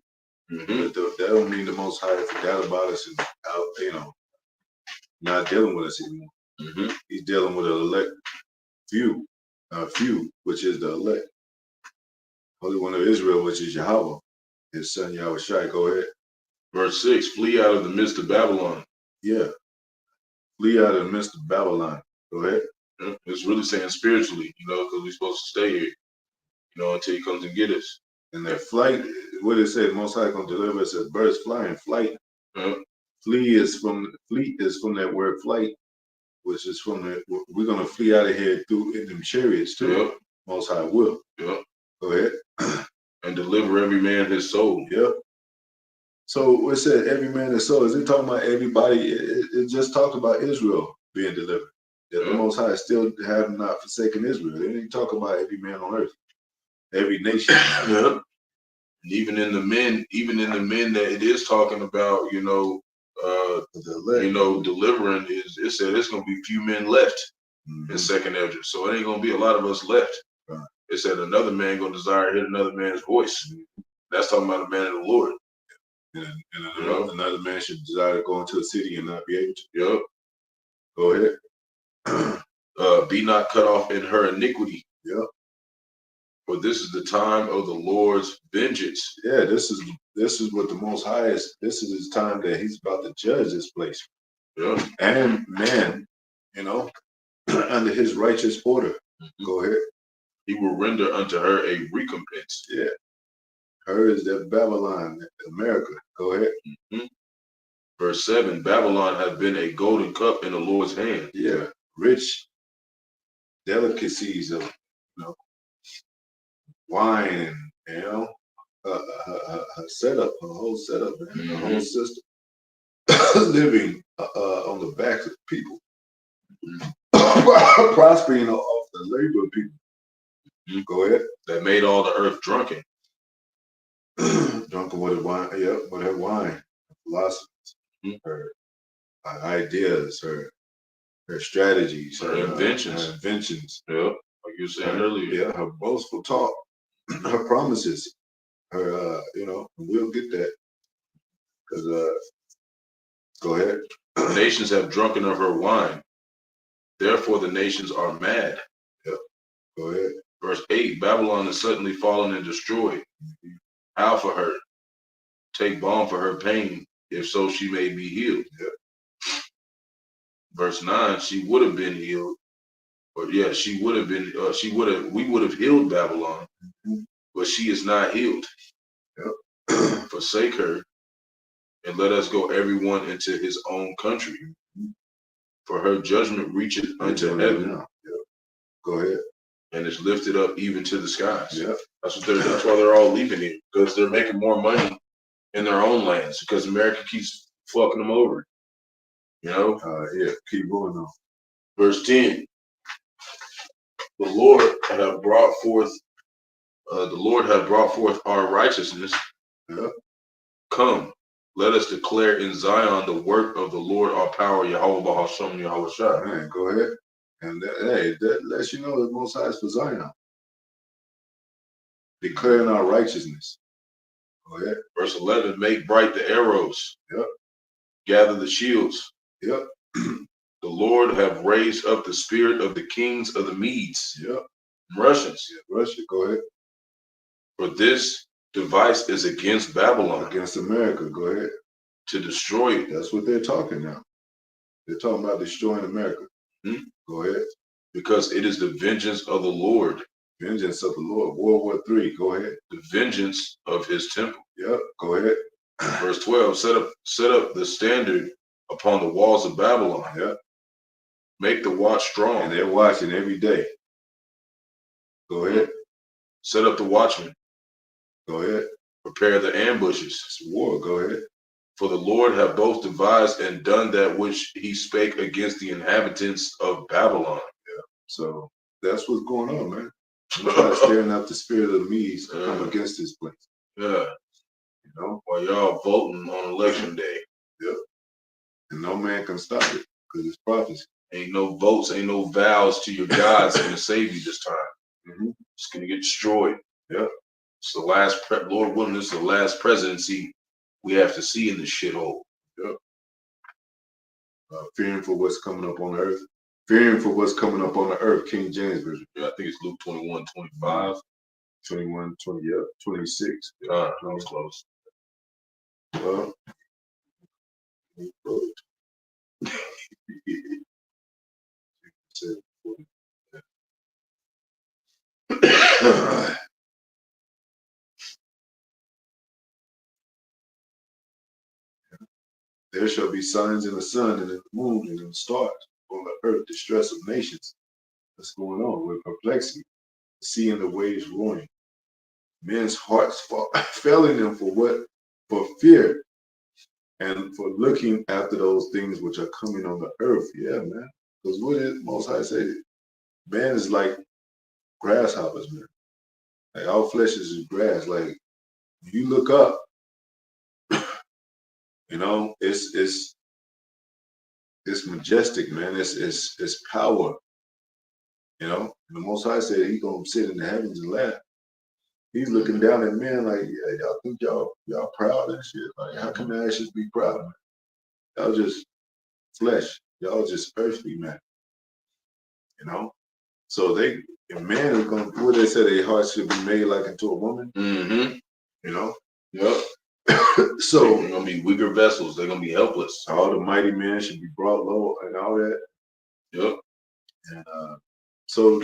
Mm-hmm. That don't mean the Most High forgot about us and not dealing with us anymore. Mm-hmm. He's dealing with an elect few, which is the elect. Holy One of Israel, which is Yahweh, his son Yahweh Shai. Go ahead. Verse 6, flee out of the midst of Babylon. Yeah. Flee out of the midst of Babylon. Go ahead. It's really saying spiritually, because we're supposed to stay here, until he comes and get us. And that flight, what it said, Most High gonna deliver us as birds flying. Flight. Flee is from that word flight, which is we're gonna flee out of here through in them chariots too. Yep. Most High will. Yep. Go ahead. And deliver every man his soul. Yep. So it said every man his soul. Is it talking about everybody? It just talked about Israel being delivered. That the Most High still have not forsaken Israel. It didn't talk about every man on earth, every nation. Yep. Even in the men that it is talking about, delivering it said it's gonna be few men left in second Ezra. So it ain't gonna be a lot of us left. Right. It said another man gonna desire to hear another man's voice. That's talking about a man of the Lord. And another man should desire to go into a city and not be able to. Yep. Go ahead. Be not cut off in her iniquity. Yep. For this is the time of the Lord's vengeance. Yeah, this is what the Most High is. This is his time that he's about to judge this place. Yeah. And man, under his righteous order. Mm-hmm. Go ahead. He will render unto her a recompense. Yeah. Her is that Babylon, America. Go ahead. Mm-hmm. Verse 7, Babylon has been a golden cup in the Lord's hand. Yeah. Rich delicacies of, wine and, her setup, her whole setup, man, her whole system. Living on the backs of people. Prospering off the labor of people. Go ahead. That made all the earth drunken. Drunken with her wine, with her wine, philosophies, her ideas, her strategies, her inventions. Yeah, like you were saying earlier. Yeah, her boastful talk, her promises, her, we'll get that. Because, go ahead. Nations have drunken of her wine. Therefore the nations are mad. Yep. Go ahead. Verse 8, Babylon is suddenly fallen and destroyed. How for her? Take balm for her pain, if so she may be healed. Yep. Verse 9, she would have been healed. We would have healed Babylon, but she is not healed. Yep. Forsake her, and let us go everyone into his own country. For her judgment reacheth unto heaven. Yep. Go ahead. And it's lifted up even to the skies. Yep. That's why they're all leaving it, because they're making more money in their own lands, because America keeps fucking them over. Yeah, keep going on. Verse 10. The Lord hath brought forth our righteousness. Yep. Come, let us declare in Zion the work of the Lord our power, Yahweh Bahasham Yahweh Shai. Man, go ahead. And that lets you know the Most High is for Zion. Declaring our righteousness. Go ahead. Verse 11, make bright the arrows. Yep. Gather the shields. Yep. The Lord have raised up the spirit of the kings of the Medes. Yep. Russians. Yeah, Russia, go ahead. For this device is against Babylon. Against America, go ahead. To destroy it. That's what they're talking now. They're talking about destroying America. Go ahead. Because it is the vengeance of the Lord. Vengeance of the Lord. World War III. Go ahead. The vengeance of his temple. Yep. Go ahead. Verse 12, set up the standard upon the walls of Babylon. Yeah. Make the watch strong. And they're watching every day. Go ahead. Set up the watchmen. Go ahead. Prepare the ambushes. It's war. Go ahead. For the Lord have both devised and done that which he spake against the inhabitants of Babylon. Yeah. So that's what's going on, man. I'm trying to stirring up the spirit of the Medes to come against this place. Yeah. You know? While y'all voting on election day. Yep. And no man can stop it because it's prophecy. Ain't no votes, ain't no vows to your gods going to save you this time. Mm-hmm. It's going to get destroyed. Yep. It's the last, Lord willing, this is the last presidency we have to see in this shithole. Yep. Fearing for what's coming up on the earth. Fearing for what's coming up on the earth, King James Version. Yeah, I think it's Luke 21, 25. 21, 20, yep, 26. That was close. Well, there shall be signs in the sun and in the moon and in the stars on the earth, distress of nations. What's going on with perplexity? Seeing the waves roaring. Men's hearts failing them for what? For fear and for looking after those things which are coming on the earth. Yeah, man. Because what is Most High say? Man is like grasshoppers, man. Like our flesh is grass. Like you look up, you know, it's majestic, man. It's power. You know, and the Most High said He gonna sit in the heavens and laugh. He's looking down at men like, yeah, y'all think y'all proud and shit. Like, how can I should be proud, man? Y'all just flesh. Y'all just earthly, man. You know? So a man is gonna, what they say, their heart should be made like into a woman. Mm-hmm. You know? Yep. So they're gonna be weaker vessels. They're gonna be helpless. All the mighty men should be brought low and all that. Yep. And so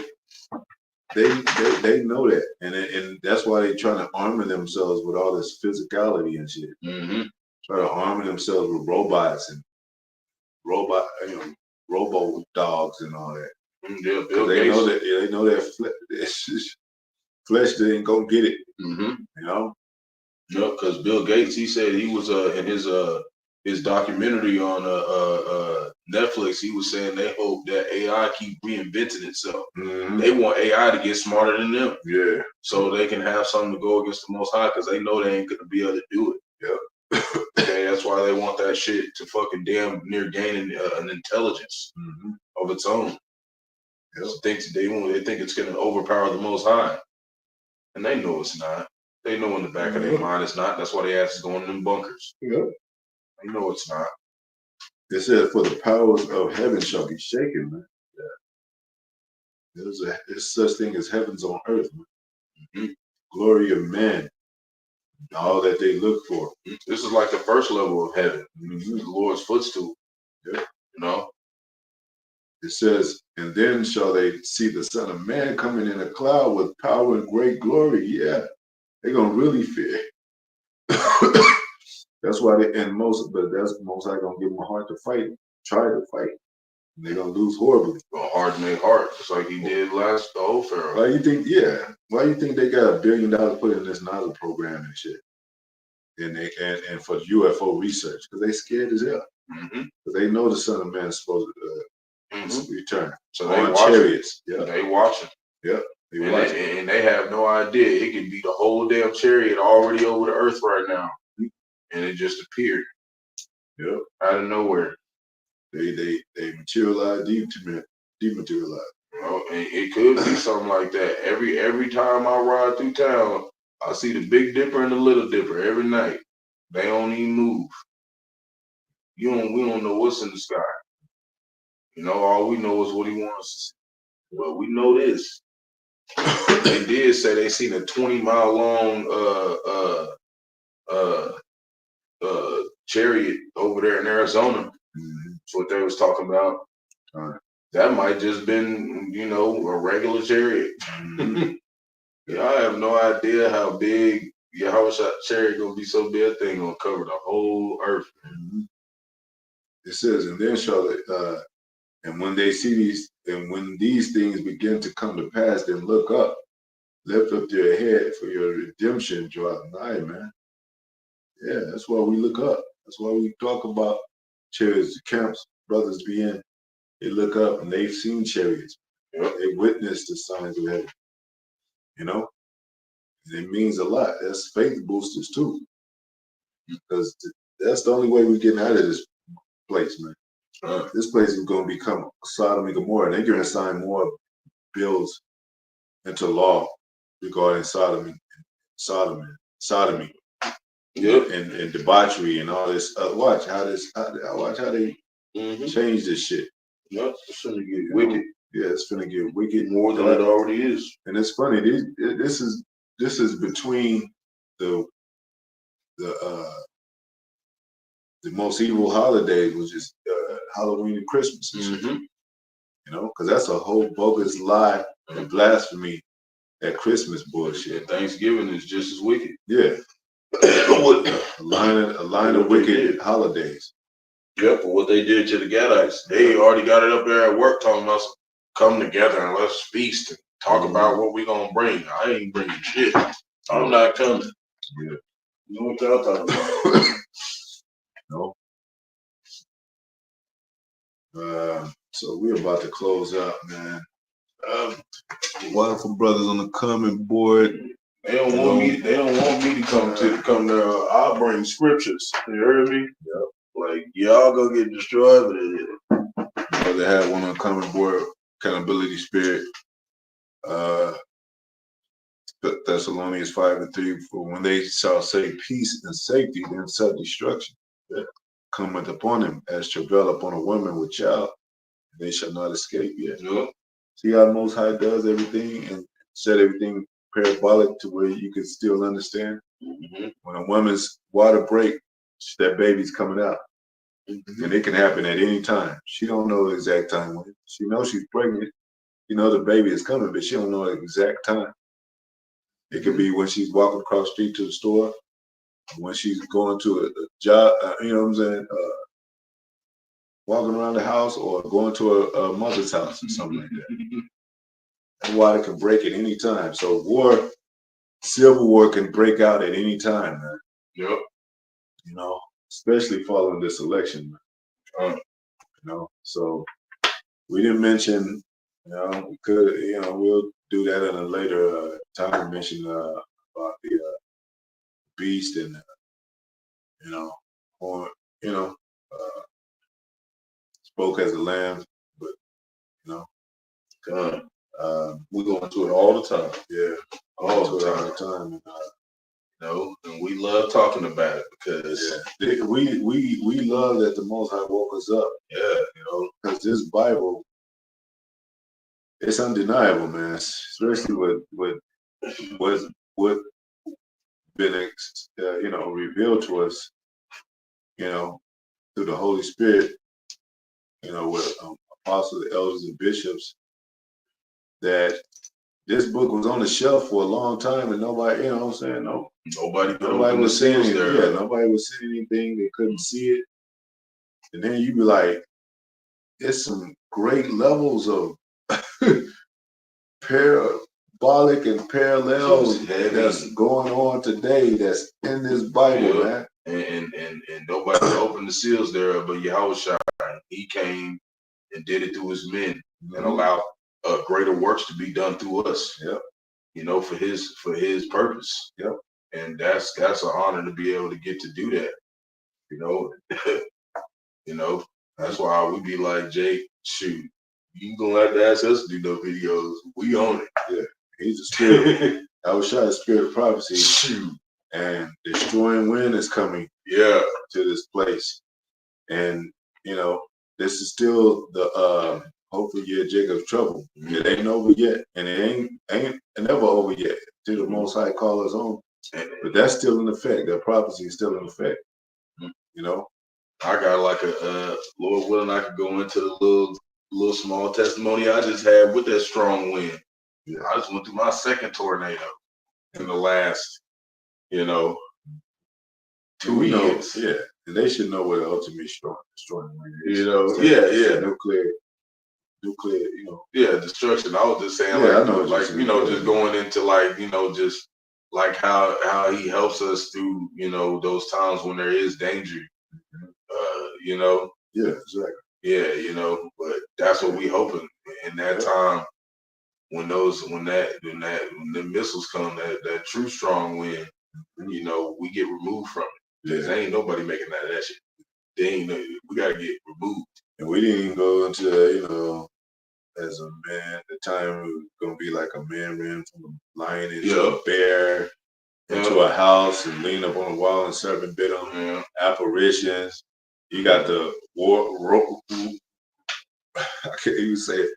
they know that, and that's why they trying to armor themselves with all this physicality and shit. Mm-hmm. Try to armor themselves with robots and robo dogs and all that. Yeah, they know that flesh they ain't gonna get it. Mm-hmm. You know. Yep, because Bill Gates, he said he was in his documentary on Netflix. He was saying they hope that AI keep reinventing itself. Mm-hmm. They want AI to get smarter than them. Yeah. So they can have something to go against the Most High because they know they ain't gonna be able to do it. Yep. Okay, that's why they want that shit to fucking damn near gaining an intelligence of its own. Yep. So they think it's gonna overpower the Most High, and they know it's not. They know in the back of their mind it's not. That's why they ass is going in them bunkers. Yep. They know it's not. It says, for the powers of heaven shall be shaken, man. Yeah. There's such thing as heavens on earth, man. Mm-hmm. Glory of man. All that they look for. This is like the first level of heaven. Mm-hmm. The Lord's footstool. Yeah. You know? It says, and then shall they see the Son of Man coming in a cloud with power and great glory. Yeah. They're gonna really fear. That's why that's Most High gonna give them a heart to fight, try to fight. And they're gonna lose horribly. A harden their heart, just like he did the old Pharaoh. Why you think? Yeah. Why you think they got $1 billion put in this NASA program and shit? And for UFO research, because they scared as hell. Because they know the Son of Man is supposed to return. So they on watching. Chariots. Yeah. They watching. Yeah. And they have no idea. It could be the whole damn chariot already over the earth right now. And it just appeared. Yep. Out of nowhere. They materialize, dematerialize. Well, and it could be something like that. Every time I ride through town, I see the Big Dipper and the Little Dipper every night. They don't even move. We don't know what's in the sky. You know, all we know is what he wants us to see. Well, we know this. They did say they seen a 20-mile long chariot over there in Arizona. That's what they was talking about. That might just been, a regular chariot. Yeah, I have no idea how big, Yahweh chariot gonna be so big, thing gonna cover the whole earth. Mm-hmm. It says, and then shall it, and when they see these, and when these things begin to come to pass, then look up, lift up your head, for your redemption draweth nigh, man. Yeah, that's why we look up. That's why we talk about chariots, camps, brothers be in. They look up and they've seen chariots. Yep. They witnessed the signs of heaven. You know, it means a lot. That's faith boosters too, because that's the only way we're getting out of this place, man. This place is going to become Sodom and Gomorrah. They're going to sign more bills into law regarding sodomy, Yep. and debauchery and all this. Watch how they change this shit. Yep, it's gonna get wicked. Yeah, it's gonna get wicked more than it already is. And it's funny. This is between the most evil holidays, which is Halloween and Christmas. Mm-hmm. You know, because that's a whole bogus lie and blasphemy. That Christmas bullshit. And Thanksgiving is just as wicked. Yeah. a line of wicked holidays. Yep, but what they did to the Gadites, they already got it up there at work talking about come together and let's feast and talk about what we gonna bring. I ain't bringing shit. I'm not coming. Yeah. You know what y'all talking about? No. So we're about to close up, man. Wonderful brothers on the comment board. They don't want me. They don't want me to come there. I'll bring scriptures. You heard me? Yep. Like y'all go get destroyed, but they had one on the comment board. Accountability spirit. Thessalonians 5:3. For when they shall say peace and safety, then sudden destruction cometh upon them, as travail upon a woman with child, and they shall not escape yet. Yep. See how the Most High does everything and set everything parabolic to where you can still understand. Mm-hmm. When a woman's water break, that baby's coming out, and it can happen at any time. She don't know the exact time when. She knows she's pregnant. You know the baby is coming, but she don't know the exact time. It could be when she's walking across the street to the store, when she's going to a job. You know what I'm saying? Walking around the house, or going to a mother's house or something like that. And water can break at any time. So civil war can break out at any time, man. Yep. You know, especially following this election, man. You know, so we didn't mention, you know, we could, you know, we'll do that in a later time. Mention about the beast and, you know, or, you know, spoke as a lamb, but, you know, we go into it all the time. Yeah, all the time. You know, and we love talking about it because we love that the Most High woke us up. Yeah, you know, because this Bible, it's undeniable, man. Especially what been you know, revealed to us, you know, through the Holy Spirit, you know, with apostles, elders, and bishops, that this book was on the shelf for a long time and nobody, you know what I'm saying? Nobody was seeing it. Yeah, nobody was seeing anything. They couldn't see it. And then you be like, it's some great levels of parabolic and parallels that's going on today that's in this Bible, man. And nobody opened the seals there, but Yahushua, he came and did it through his men and allowed greater works to be done through us. Yep. You know, for his purpose. Yep. And that's an honor to be able to get to do that. You know, you know, that's why we be like, Jake, shoot, you gonna have to ask us to do no videos. We own it. Yeah. He's a spirit. I was shot a spirit of prophecy. Shoot. And destroying wind is coming to this place. And, you know, this is still the hopefully year of Jacob's trouble. It ain't over yet. And it ain't never over yet till the Most High call us home. But that's still in effect. That prophecy is still in effect. You know? I got like a Lord willing, I could go into the little small testimony I just had with that strong wind. Yeah. I just went through my second tornado in the last, You know, And we know, yeah, and they should know what the ultimate destroying is. You know, nuclear, you know. Yeah, destruction. I was just saying, Yeah, like, I know like you know, just going into like, you know, just like how he helps us through, you know, those times when there is danger. You know. Yeah, exactly. Yeah, you know, but that's what we hoping in that time when the missiles come, that true strong wind, you know, we get removed from it. Because ain't nobody making that shit. We gotta get removed. And we didn't even go into, you know, as a man, the time it was gonna be like a man ran from a lion into a bear, into a house and leaned up on a wall and serpent bit him. Apparitions. You got the I can't even say it.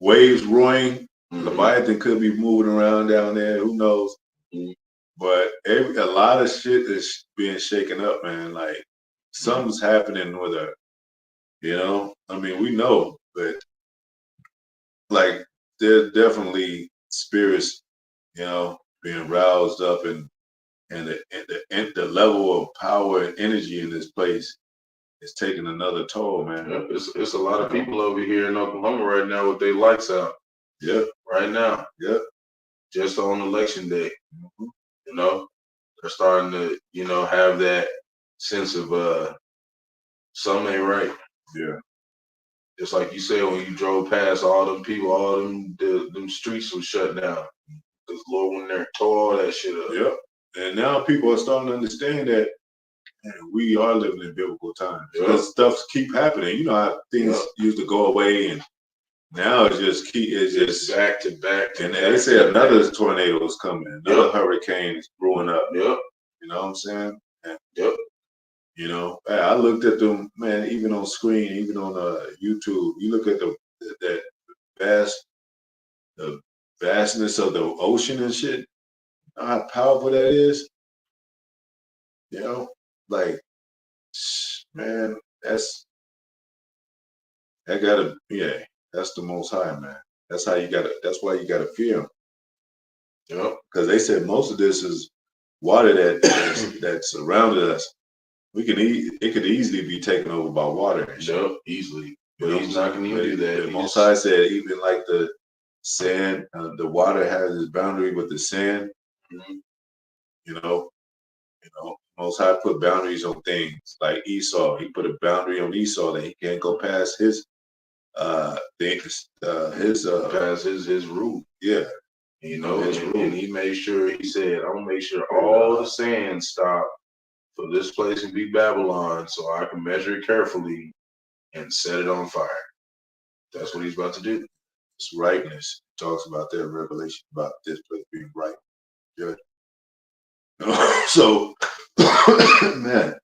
Waves roaring. Leviathan could be moving around down there. Who knows? But a lot of shit is being shaken up, man. Like something's happening with her. You know, I mean, we know, but like there's definitely spirits, you know, being roused up, and the level of power and energy in this place is taking another toll, man. Yep, it's a lot of people over here in Oklahoma right now with their lights out. Yeah, right now. Yeah, just on election day. You know, they're starting to, you know, have that sense of something ain't right. Yeah. Just like you said, when you drove past all them people, all them streets were shut down. Because Lord went there and tore all that shit up. Yep. And now people are starting to understand that we are living in biblical times. Because stuff keep happening. You know how things used to go away, and now it's just back to back. And they say another tornado is coming, another hurricane is brewing up. Yep. You know what I'm saying? And, yep. You know, I looked at them, man, even on screen, even on YouTube. You look at the vastness of the ocean and shit. You know how powerful that is. You know, like, man, that's the Most High, man. That's why you gotta fear him. You know, because they said most of this is water that surrounded us. It could easily be taken over by water. And shit. Yep, easily. But he's not going to do that. The Most High said even like the sand, the water has its boundary with the sand. You know, Most High put boundaries on things like Esau. He put a boundary on Esau that he can't go past his things, past his rule. Yeah. You know, and he made sure, he said, I'm gonna make sure all the sand stop for this place and be Babylon, so I can measure it carefully and set it on fire. That's what he's about to do. It's rightness. It talks about that in Revelation about this place being right. Good. So, man,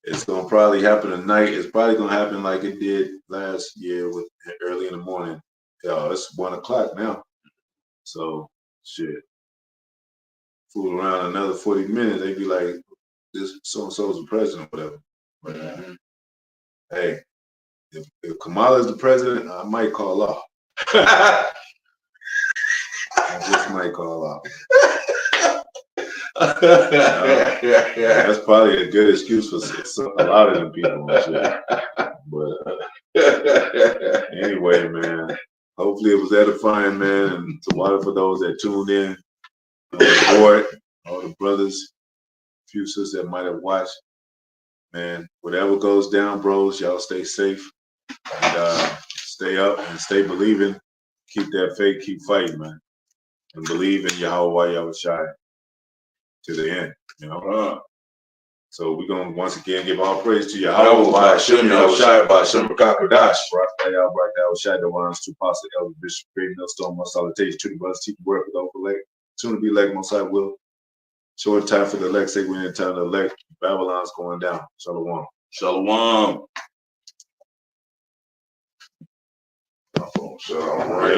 it's gonna probably happen tonight. It's probably gonna happen like it did last year with early in the morning. It's 1 o'clock now. So shit. Fool around another 40 minutes, they'd be like, this so and so's the president or whatever. But hey, if Kamala's the president, I might call off. I just might call off. That's probably a good excuse for a lot of them people and shit. But anyway, man, hopefully it was edifying, man, and to water for those that tuned in on the board, all the brothers, few sisters that might have watched. Man, whatever goes down, bros, y'all stay safe and stay up and stay believing. Keep that faith, keep fighting, man, and believe in Yahweh Yahushai to the end. You know. So we're gonna once again give all praise to Yahweh by Shem Yahushai by Shem Kakadash. Yahushai, the ones to Pastor Elder Bishop Green Millstone, my salutation to the brothers, teach the word for the elect. Soon to be elect, most I will. Short time for the elect, say we're in time to elect. Babylon's going down. Shalom. Shalom. Shalom.